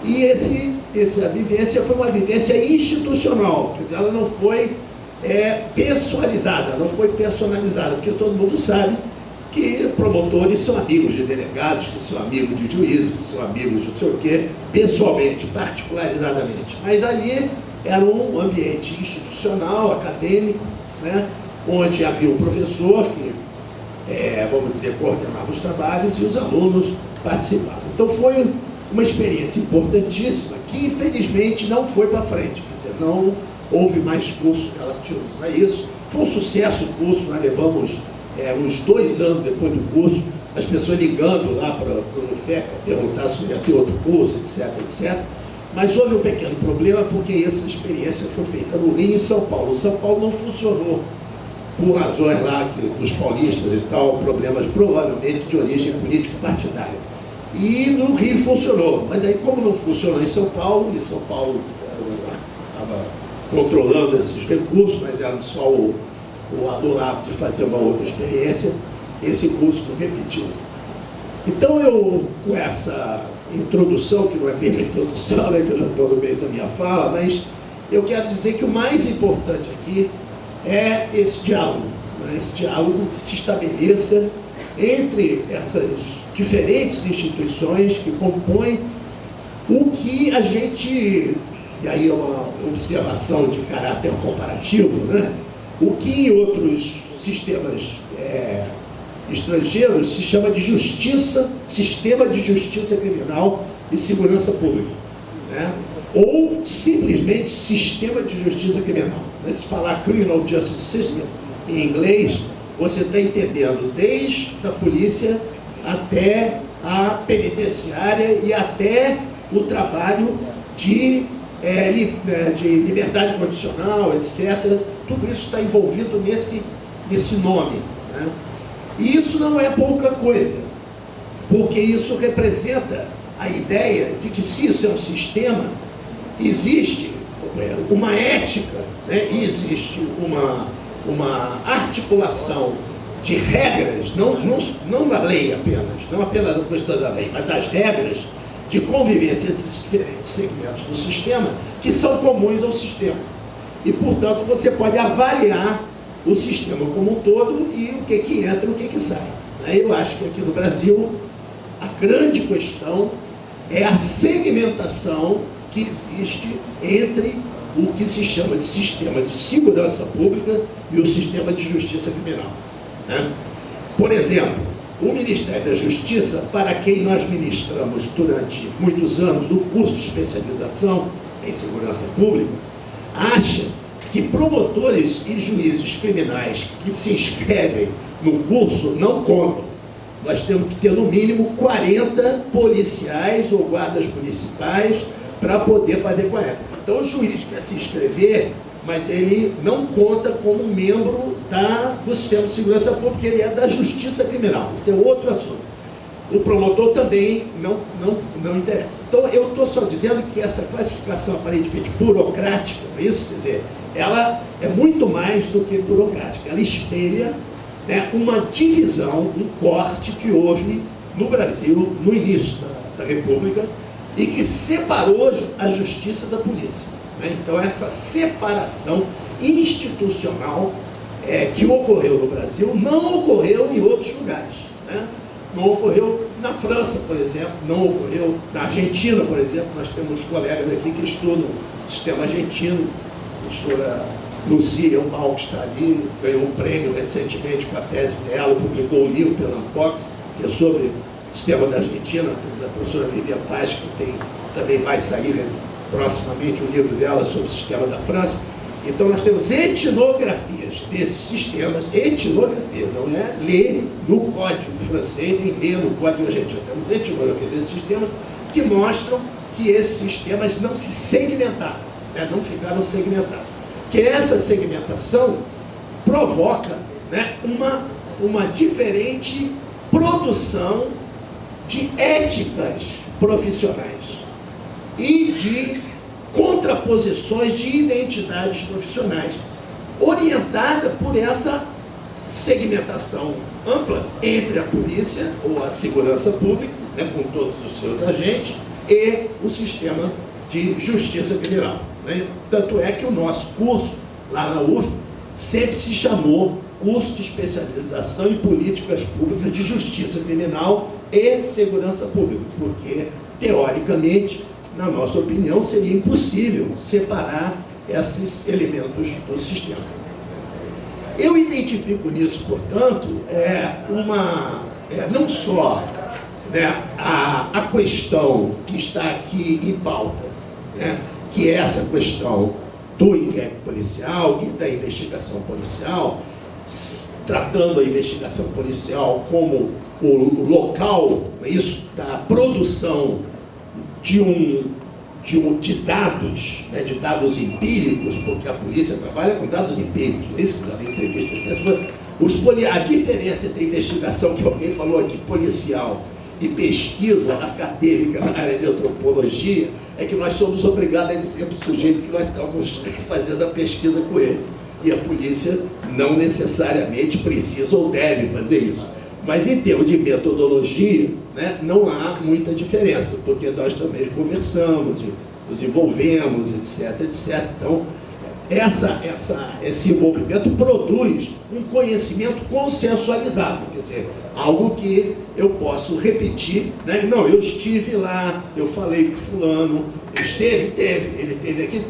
E essa vivência foi uma vivência institucional, quer dizer, ela não foi pessoalizada, não foi personalizada, porque todo mundo sabe que promotores são amigos de delegados, que são amigos de juízes, que são amigos de não sei o quê, pessoalmente, particularizadamente. Mas ali era um ambiente institucional, acadêmico, né, onde havia um professor que, vamos dizer, coordenava os trabalhos e os alunos participavam. Então foi uma experiência importantíssima que, infelizmente, não foi para frente, quer dizer, não houve mais cursos relativos a isso. Foi um sucesso o curso, nós levamos uns 2 anos depois do curso, as pessoas ligando lá para o UFEC para perguntar se ia ter outro curso, etc, etc. Mas houve um pequeno problema, porque essa experiência foi feita no Rio e em São Paulo. O São Paulo não funcionou, por razões lá dos paulistas e tal, problemas provavelmente de origem político-partidária. E no Rio funcionou, mas aí como não funcionou em São Paulo, e São Paulo estava controlando esses recursos, mas era só o lado de fazer uma outra experiência, esse curso não repetiu. Então eu, com essa introdução, que não é bem uma introdução, né, que eu já estou no meio da minha fala, mas eu quero dizer que o mais importante aqui é esse diálogo, né, esse diálogo que se estabeleça entre essas diferentes instituições que compõem o que a gente, e aí é uma observação de caráter comparativo, né, o que em outros sistemas estrangeiros se chama de justiça, sistema de justiça criminal e segurança pública, né? Ou simplesmente sistema de justiça criminal. Se falar criminal justice system em inglês, você está entendendo desde a polícia até a penitenciária e até o trabalho de liberdade condicional, etc. Tudo isso está envolvido nesse nome, né? E isso não é pouca coisa, porque isso representa a ideia de que, se isso é um sistema, existe uma ética, né? E existe uma articulação de regras, não na lei apenas, não apenas a questão da lei, mas das regras de convivência entre os diferentes segmentos do sistema, que são comuns ao sistema. E, portanto, você pode avaliar o sistema como um todo e o que entra e o que sai. Eu acho que aqui no Brasil, a grande questão é a segmentação que existe entre o que se chama de sistema de segurança pública e o sistema de justiça criminal, né? Por exemplo, o Ministério da Justiça, para quem nós ministramos durante muitos anos o curso de especialização em segurança pública, acha que promotores e juízes criminais que se inscrevem no curso não contam. Nós temos que ter no mínimo 40 policiais ou guardas municipais para poder fazer 40. Então o juiz quer se inscrever, mas ele não conta como membro do sistema de segurança pública, porque ele é da justiça criminal. Isso é outro assunto. O promotor também não interessa. Então eu estou só dizendo que essa classificação aparentemente burocrática, isso, quer dizer, ela é muito mais do que burocrática. Ela espelha, né, uma divisão, um corte que houve no Brasil no início da República e que separou a justiça da polícia, né? Então essa separação institucional que ocorreu no Brasil não ocorreu em outros lugares, né? Não ocorreu na França, por exemplo, não ocorreu na Argentina, por exemplo. Nós temos colegas aqui que estudam o sistema argentino. A professora Lucia Mal, que está ali, ganhou um prêmio recentemente com a tese dela, publicou um livro pela Anpox, que é sobre o sistema da Argentina. A professora Vivian Paz, que também vai sair proximamente o livro dela sobre o sistema da França. Então nós temos etnografias desses sistemas, etnografias, não é ler no código francês, nem ler no código argentino. Temos etnografias desses sistemas que mostram que esses sistemas não se segmentaram, né? Não ficaram segmentados. Que essa segmentação provoca, né, uma diferente produção de éticas profissionais e de contraposições de identidades profissionais, orientada por essa segmentação ampla entre a polícia ou a segurança pública, né, com todos os seus agentes, e o sistema de justiça criminal, né? Tanto é que o nosso curso, lá na UF, sempre se chamou Curso de Especialização em Políticas Públicas de Justiça Criminal e Segurança Pública, porque, teoricamente, na nossa opinião, seria impossível separar esses elementos do sistema. Eu identifico nisso, portanto, não só, né, a questão que está aqui em pauta, né, que é essa questão do inquérito policial e da investigação policial, tratando a investigação policial como o local, isso, da produção de dados, né, de dados empíricos, porque a polícia trabalha com dados empíricos, não é isso que ela entrevista as pessoas. A diferença entre investigação, que alguém falou aqui, policial, e pesquisa acadêmica na área de antropologia, é que nós somos obrigados a dizer para o sujeito que nós estamos fazendo a pesquisa com ele. E a polícia não necessariamente precisa ou deve fazer isso. Mas em termos de metodologia, né, não há muita diferença, porque nós também conversamos, nos envolvemos, etc, etc. Então, esse envolvimento produz um conhecimento consensualizado, quer dizer, algo que eu posso repetir, né? Não, eu estive lá, eu falei com fulano, ele teve aqui,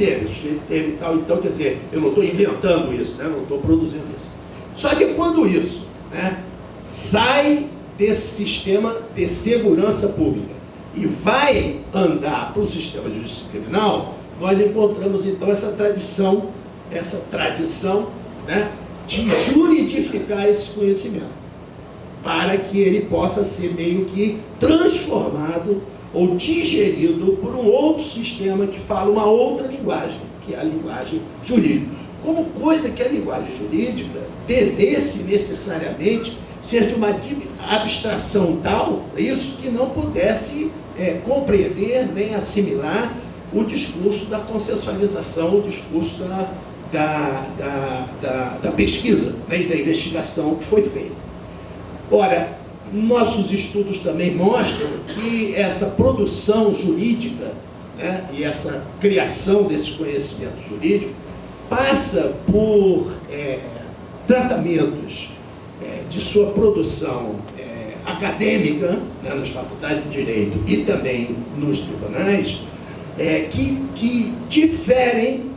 teve tal, então, quer dizer, eu não estou inventando isso, né? Não estou produzindo isso. Só que quando isso, né, sai desse sistema de segurança pública e vai andar para o sistema de justiça criminal, nós encontramos então essa tradição, né, de juridificar esse conhecimento, para que ele possa ser meio que transformado ou digerido por um outro sistema que fala uma outra linguagem, que é a linguagem jurídica. Como coisa que a linguagem jurídica devesse necessariamente ser de uma abstração tal, isso que não pudesse compreender nem assimilar o discurso da consensualização, o discurso da pesquisa, né, e da investigação que foi feita. Ora, nossos estudos também mostram que essa produção jurídica, né, e essa criação desse conhecimento jurídico passa por tratamentos de sua produção acadêmica, né, nas faculdades de Direito e também nos tribunais, que diferem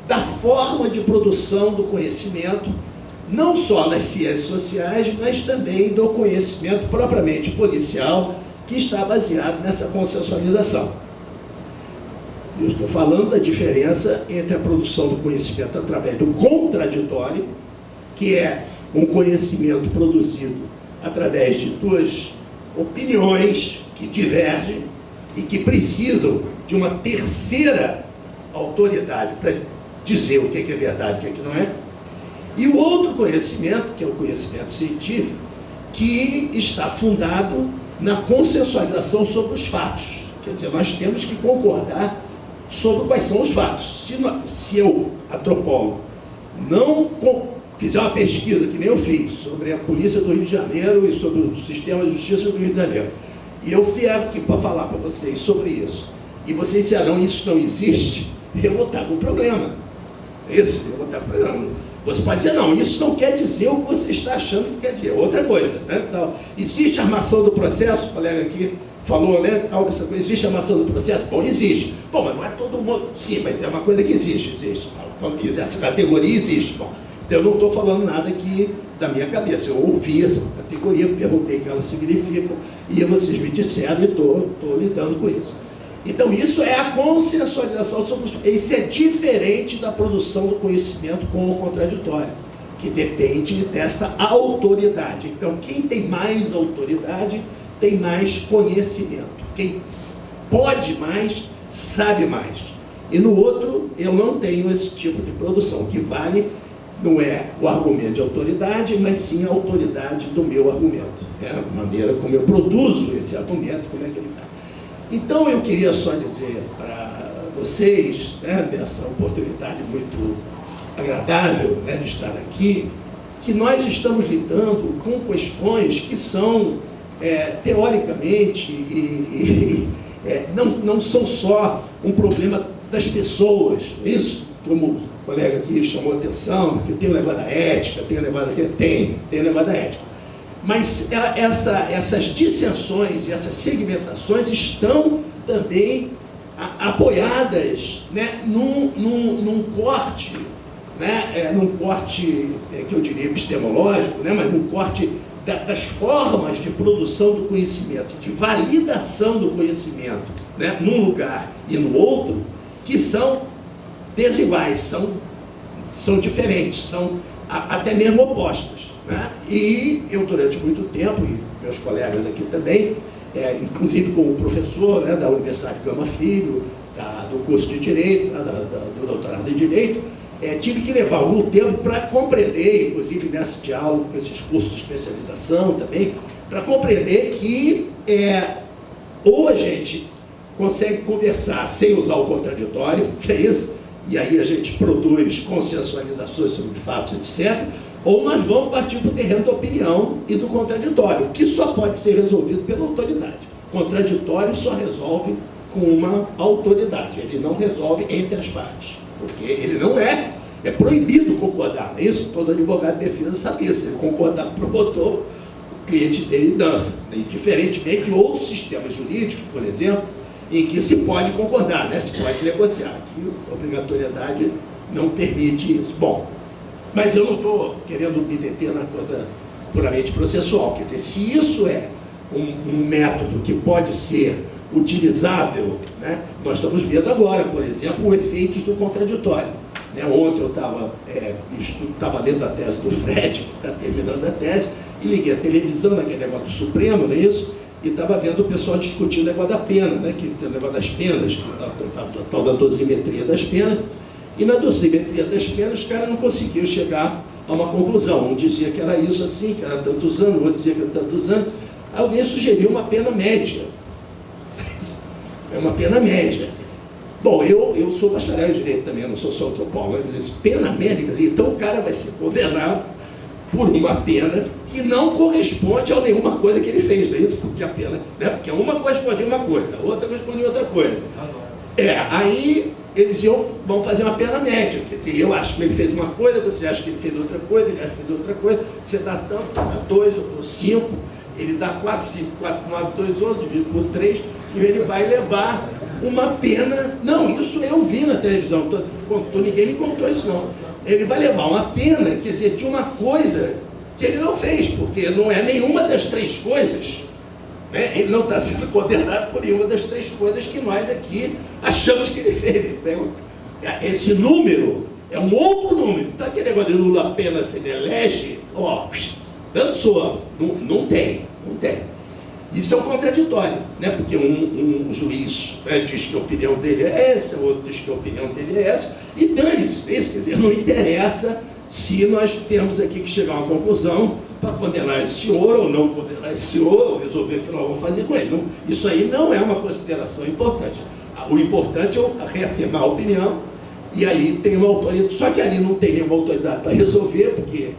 da forma de produção do conhecimento, não só nas ciências sociais, mas também do conhecimento propriamente policial, que está baseado nessa consensualização. Eu estou falando da diferença entre a produção do conhecimento através do contraditório, que é um conhecimento produzido através de duas opiniões que divergem e que precisam de uma terceira autoridade para dizer o que é verdade e o que não é. E o outro conhecimento, que é o conhecimento científico, que está fundado na consensualização sobre os fatos. Quer dizer, nós temos que concordar sobre quais são os fatos. Se eu, antropólogo, não fizer uma pesquisa, que nem eu fiz, sobre a polícia do Rio de Janeiro e sobre o sistema de justiça do Rio de Janeiro, e eu vier aqui para falar para vocês sobre isso, e vocês disserão, isso não existe, eu vou estar com problema. Isso, eu vou estar com problema. Você pode dizer, não, isso não quer dizer o que você está achando que quer dizer, outra coisa, né? Então, existe armação do processo, o colega aqui falou, né, tal dessa coisa, existe armação do processo? Bom, existe. Bom, mas não é todo mundo, sim, mas é uma coisa que existe. Então, essa categoria existe. Bom, então eu não estou falando nada aqui da minha cabeça, eu ouvi essa categoria, perguntei o que ela significa, e vocês me disseram e estou lidando com isso. Então, isso é a consensualização sobre os... Isso é diferente da produção do conhecimento com o contraditório, que depende desta autoridade. Então, quem tem mais autoridade tem mais conhecimento. Quem pode mais, sabe mais. E no outro, eu não tenho esse tipo de produção. O que vale não é o argumento de autoridade, mas sim a autoridade do meu argumento. É a maneira como eu produzo esse argumento, como é que ele vai. Então, eu queria só dizer para vocês, né, nessa oportunidade muito agradável, né, de estar aqui, que nós estamos lidando com questões que são, teoricamente, não são só um problema das pessoas, isso, como o colega aqui chamou a atenção, que tem o negócio da ética, tem o negócio da ética. Mas essas dissensões e essas segmentações estão também apoiadas, né, num corte, né, num corte que eu diria epistemológico, né, mas num corte das formas de produção do conhecimento, de validação do conhecimento, né, num lugar e no outro, que são desiguais, são diferentes, são até mesmo opostas. Né? E eu, durante muito tempo, e meus colegas aqui também, inclusive como professor, né, da Universidade Gama Filho, do curso de Direito, do doutorado em Direito, tive que levar algum tempo para compreender, inclusive nesse diálogo com esses cursos de especialização também, para compreender que ou a gente consegue conversar sem usar o contraditório, que é isso, e aí a gente produz consensualizações sobre fatos, etc., ou nós vamos partir para o terreno da opinião e do contraditório, que só pode ser resolvido pela autoridade. Contraditório só resolve com uma autoridade, ele não resolve entre as partes, porque ele não é proibido concordar, não é isso? Todo advogado de defesa sabia, se ele concordar com o promotor, o cliente dele dança, né? Diferentemente de outros sistemas jurídicos, por exemplo, em que se pode concordar, né? Se pode negociar, aqui a obrigatoriedade não permite isso. Bom, mas eu não estou querendo me deter na coisa puramente processual. Quer dizer, se isso é um método que pode ser utilizável, né, nós estamos vendo agora, por exemplo, os efeitos do contraditório. né? Ontem eu estava lendo a tese do Fred, que está terminando a tese, e liguei a televisão naquele negócio do Supremo, não é isso? E estava vendo o pessoal discutindo o negócio da pena, né? Que tem o negócio das penas, a tal da dosimetria das penas. E na dosimetria das penas, os caras não conseguiam chegar a uma conclusão. Um dizia que era isso assim, que era tantos anos, o outro dizia que era tantos anos. Alguém sugeriu uma pena média. É uma pena média. Bom, eu sou bacharel em Direito também, eu não sou só antropólogo, mas pena média, quer dizer, então o cara vai ser condenado por uma pena que não corresponde a nenhuma coisa que ele fez, não é isso? Porque a pena, né? Porque uma correspondia a uma coisa, a outra correspondia a outra coisa. Aí eles vão fazer uma pena média, quer dizer, eu acho que ele fez uma coisa, você acha que ele fez outra coisa, ele acha que fez outra coisa, você dá tanto, dá 2, eu dou 5, ele dá 4, 5, 4, 9, 2, 11, dividido por 3, e ele vai levar uma pena. Não, isso eu vi na televisão, ninguém me contou isso não. Ele vai levar uma pena, quer dizer, de uma coisa que ele não fez, porque não é nenhuma das 3 coisas, né? Ele não está sendo condenado por nenhuma das 3 coisas que nós aqui achamos que ele fez. Esse número é um outro número. Então aquele negócio de Lula apenas se elege, dançou, não tem. Isso é um contraditório, né? Porque um juiz, né, diz que a opinião dele é essa, o outro diz que a opinião dele é essa, e dane-se, isso, quer dizer, não interessa se nós temos aqui que chegar a uma conclusão para condenar esse senhor ou não condenar esse senhor, ou resolver o que nós vamos fazer com ele. Não, isso aí não é uma consideração importante. O importante é reafirmar a opinião, e aí tem uma autoridade, só que ali não tem nenhuma autoridade para resolver, porque,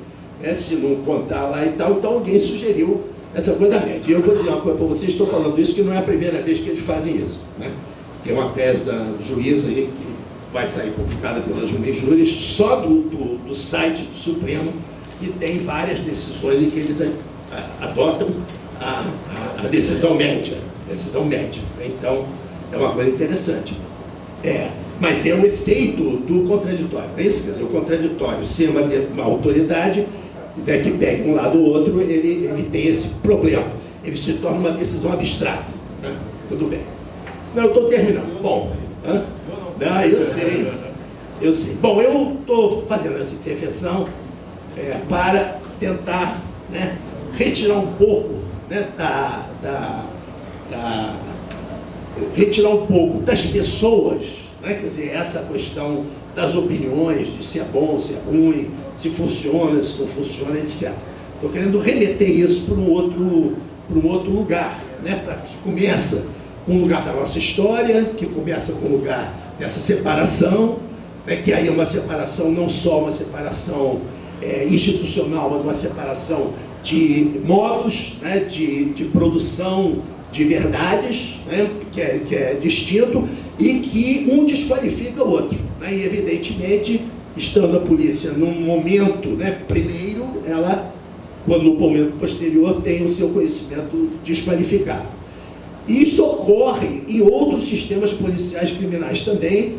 né, se não contar lá e tal, então alguém sugeriu essa coisa da média. E eu vou dizer uma coisa para vocês, estou falando isso, que não é a primeira vez que eles fazem isso, né? Tem uma tese da juíza aí, que vai sair publicada pela Júris, só do site do Supremo, que tem várias decisões em que eles adotam a decisão média. Então, é uma coisa interessante. Mas é o efeito do contraditório. É isso? Quer dizer, o contraditório ser uma autoridade, que pega um lado ou outro, ele tem esse problema. Ele se torna uma decisão abstrata. Né? Tudo bem. Não, eu estou terminando. Bom, eu sei. Bom, eu estou fazendo essa intervenção para tentar, né, retirar um pouco, né, retirar um pouco das pessoas, né, quer dizer, essa questão das opiniões, de se é bom, se é ruim, se funciona, se não funciona, etc. Estou querendo remeter isso para um outro lugar, né, para que começa com o lugar da nossa história, que começa com o lugar dessa separação, né, que aí é uma separação, não só uma separação institucional, mas uma separação de modos, né, de produção de verdades, né, que é distinto, e que um desqualifica o outro. Né, e, evidentemente, estando a polícia num momento, né, primeiro, ela, quando no momento posterior, tem o seu conhecimento desqualificado. Isso ocorre em outros sistemas policiais criminais também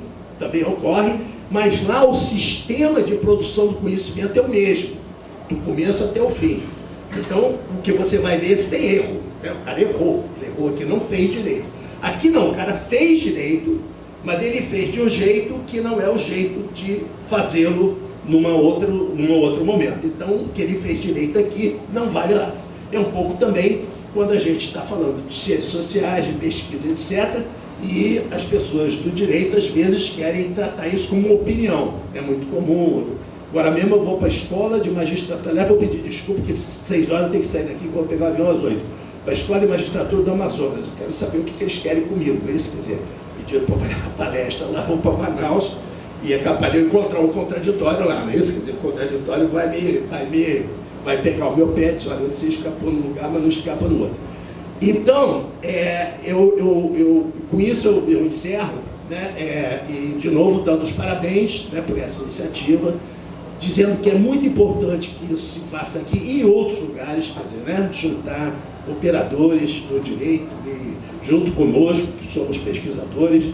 ocorre, mas lá o sistema de produção do conhecimento é o mesmo, do começo até o fim. Então, o que você vai ver é se tem erro. Né? O cara errou, ele errou aqui, não fez direito. Aqui não, o cara fez direito, mas ele fez de um jeito que não é o jeito de fazê-lo num outro momento. Então, o que ele fez direito aqui não vale lá. É um pouco também quando a gente está falando de ciências sociais, de pesquisa, etc., e as pessoas do direito, às vezes, querem tratar isso como uma opinião. É muito comum. Agora mesmo eu vou para a escola de magistratura, vou pedir desculpa, porque 6 horas eu tenho que sair daqui, vou pegar o avião às 8. Para a escola de magistratura do Amazonas. Eu quero saber o que eles querem comigo. Não é isso? Quer dizer, pediram para a palestra lá, vou para Manaus, e é capaz de eu encontrar um contraditório lá. Não é isso? Quer dizer, o contraditório vai pegar o meu pé e dizer, olha, você escapou num lugar, mas não escapa no outro. Então, com isso eu encerro, né, e de novo dando os parabéns, né, por essa iniciativa, dizendo que é muito importante que isso se faça aqui e em outros lugares, quer dizer, né, juntar operadores do direito e junto conosco, que somos pesquisadores,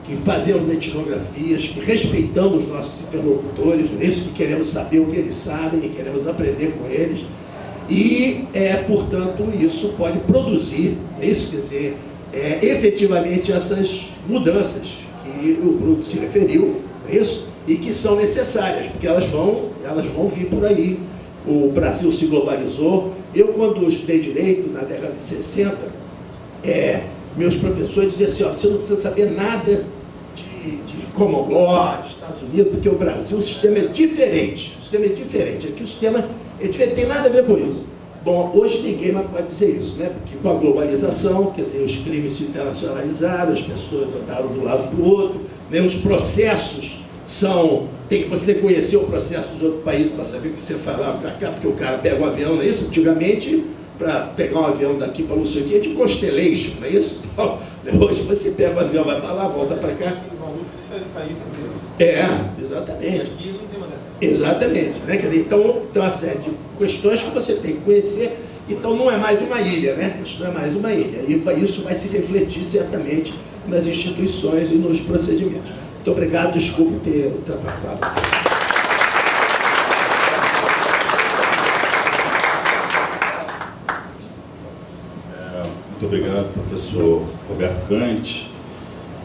que fazemos etnografias, que respeitamos nossos interlocutores, é isso, que queremos saber o que eles sabem e queremos aprender com eles. E, portanto, isso pode produzir, é isso, quer dizer, efetivamente essas mudanças que o Bruno se referiu, não é isso? E que são necessárias, porque elas vão vir por aí. O Brasil se globalizou. Eu, quando estudei Direito, na década de 60, meus professores diziam assim, ó, você não precisa saber nada de common law, de Estados Unidos, porque o Brasil, o sistema é diferente. O sistema é diferente. Aqui o sistema é diferente, tem nada a ver com isso. Bom, hoje ninguém mais pode dizer isso, né? Porque com a globalização, quer dizer, os crimes se internacionalizaram, as pessoas andaram do lado do outro, né? Os processos você tem que conhecer o processo dos outros países para saber o que você falava para cá, porque o cara pega um avião, não é isso? Antigamente, para pegar um avião daqui para não sei o que, é de Constellation, não é isso? Então, hoje você pega o avião, vai para lá, volta para cá. Exatamente. Aqui não tem maneira. Exatamente. Né? Quer dizer, então, tem uma série de questões que você tem que conhecer. Então, não é mais uma ilha, né? Isso não é mais uma ilha. E isso vai se refletir certamente nas instituições e nos procedimentos. Muito obrigado, desculpe ter ultrapassado. Muito obrigado, professor Roberto Cante.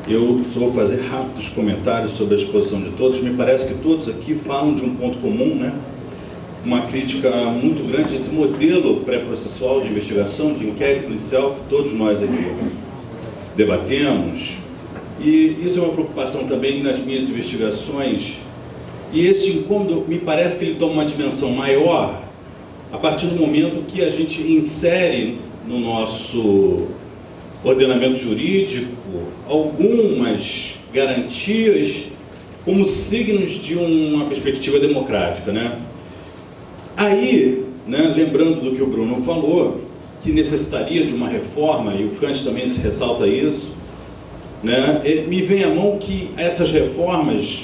Eu só vou fazer rápidos comentários sobre a exposição de todos. Me parece que todos aqui falam de um ponto comum, né? Uma crítica muito grande desse modelo pré-processual de investigação, de inquérito policial, que todos nós aqui debatemos. E isso é uma preocupação também nas minhas investigações. E esse incômodo, me parece que ele toma uma dimensão maior a partir do momento que a gente insere no nosso ordenamento jurídico algumas garantias como signos de uma perspectiva democrática, né? Aí, né, lembrando do que o Bruno falou, que necessitaria de uma reforma, e o Kant também se ressalta isso, né, me vem à mão que essas reformas,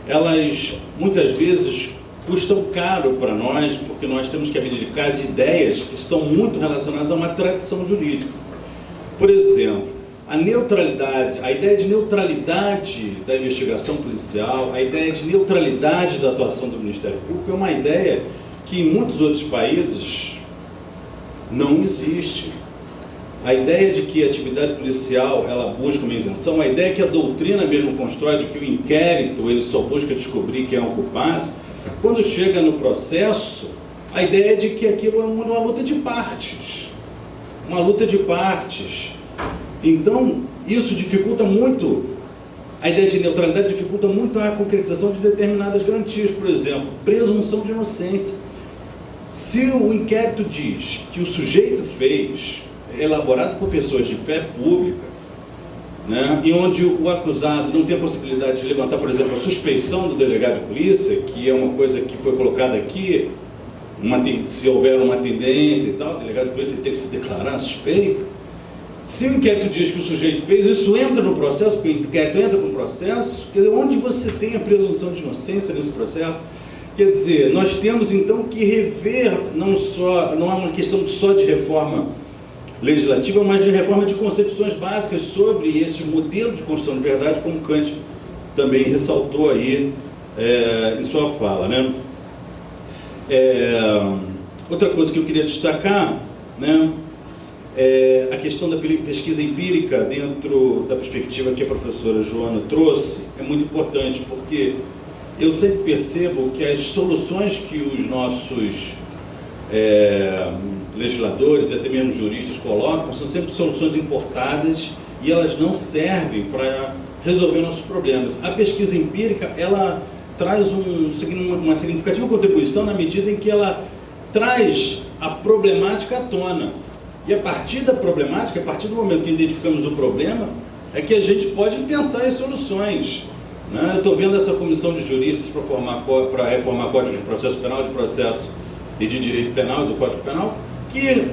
elas muitas vezes custam caro para nós, porque nós temos que abdicar de ideias que estão muito relacionadas a uma tradição jurídica. Por exemplo, a neutralidade, a ideia de neutralidade da investigação policial, a ideia de neutralidade da atuação do Ministério Público é uma ideia que em muitos outros países não existe. A ideia de que a atividade policial ela busca uma isenção, a ideia que a doutrina mesmo constrói de que o inquérito ele só busca descobrir quem é o culpado, quando chega no processo, a ideia é de que aquilo é uma luta de partes. Uma luta de partes. Então, isso dificulta muito, a ideia de neutralidade dificulta muito a concretização de determinadas garantias. Por exemplo, presunção de inocência. Se o inquérito diz que o sujeito fez, elaborado por pessoas de fé pública, né, e onde o acusado não tem a possibilidade de levantar, por exemplo, a suspeição do delegado de polícia, que é uma coisa que foi colocada aqui, se houver uma tendência e tal, o delegado de polícia tem que se declarar suspeito. Se o inquérito diz que o sujeito fez, isso entra no processo, porque o inquérito entra com o processo, quer dizer, onde você tem a presunção de inocência nesse processo? Quer dizer, nós temos então que rever, não é uma questão só de reforma legislativa, mas de reforma de concepções básicas sobre esse modelo de construção de verdade, como Kant também ressaltou aí em sua fala, né? Outra coisa que eu queria destacar, né, é a questão da pesquisa empírica dentro da perspectiva que a professora Joana trouxe, é muito importante, porque eu sempre percebo que as soluções que os nossos legisladores e até mesmo juristas colocam são sempre soluções importadas e elas não servem para resolver nossos problemas. A pesquisa empírica, ela traz uma significativa contribuição na medida em que ela traz a problemática à tona. E a partir da problemática, a partir do momento que identificamos o problema, é que a gente pode pensar em soluções. Né? Eu estou vendo essa comissão de juristas para reformar Código de Processo Penal, de Processo e de Direito Penal, do Código Penal, que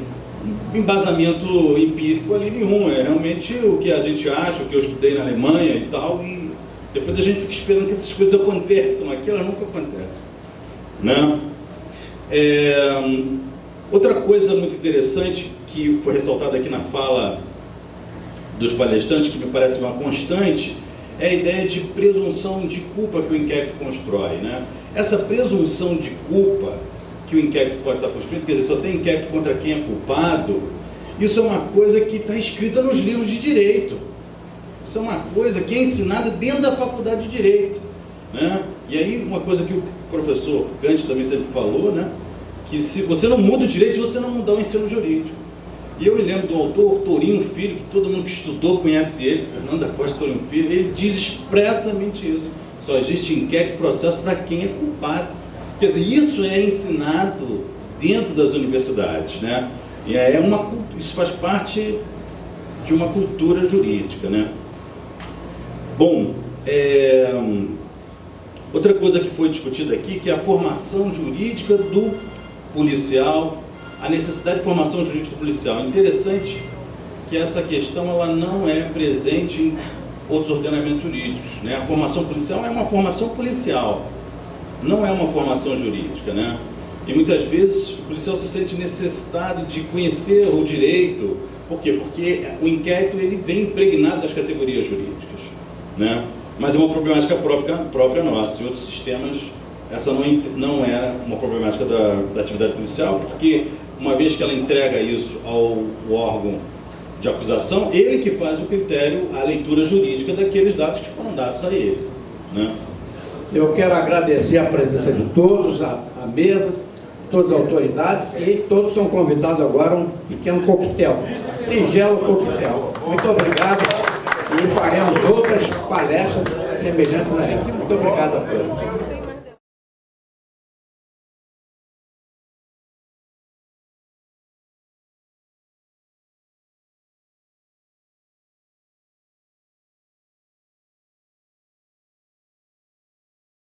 embasamento empírico ali nenhum, é realmente o que a gente acha, o que eu estudei na Alemanha e tal, e depois a gente fica esperando que essas coisas aconteçam, aqui elas nunca acontecem. Né? Outra coisa muito interessante que foi ressaltada aqui na fala dos palestrantes, que me parece uma constante, é a ideia de presunção de culpa que o inquérito constrói. Né? Essa presunção de culpa que o inquérito pode estar construindo, quer dizer, só tem inquérito contra quem é culpado, isso é uma coisa que está escrita nos livros de direito. Isso é uma coisa que é ensinada dentro da faculdade de Direito, né? E aí, uma coisa que o professor Cândido também sempre falou, né? Que se você não muda o direito, se você não mudar o ensino jurídico. E eu me lembro do autor Tourinho Filho, que todo mundo que estudou conhece ele, Fernando da Costa Tourinho Filho, ele diz expressamente isso. Só existe inquérito e processo para quem é culpado. Quer dizer, isso é ensinado dentro das universidades, né? E isso faz parte de uma cultura jurídica, né? Bom, outra coisa que foi discutida aqui, que é a formação jurídica do policial, a necessidade de formação jurídica do policial. Interessante que essa questão ela não é presente em outros ordenamentos jurídicos, né? A formação policial é uma formação policial, não é uma formação jurídica, né? E muitas vezes o policial se sente necessitado de conhecer o direito. Por quê? Porque o inquérito ele vem impregnado das categorias jurídicas, né? Mas é uma problemática própria nossa. Em outros sistemas, essa não era uma problemática da atividade policial, porque uma vez que ela entrega isso ao órgão de acusação, ele que faz o critério, a leitura jurídica daqueles dados que foram dados a ele, né? Eu quero agradecer a presença de todos, a mesa, todas as autoridades, e todos estão convidados agora a um pequeno coquetel, singelo coquetel. Muito obrigado, e faremos outras palestras semelhantes a essa. Muito obrigado a todos.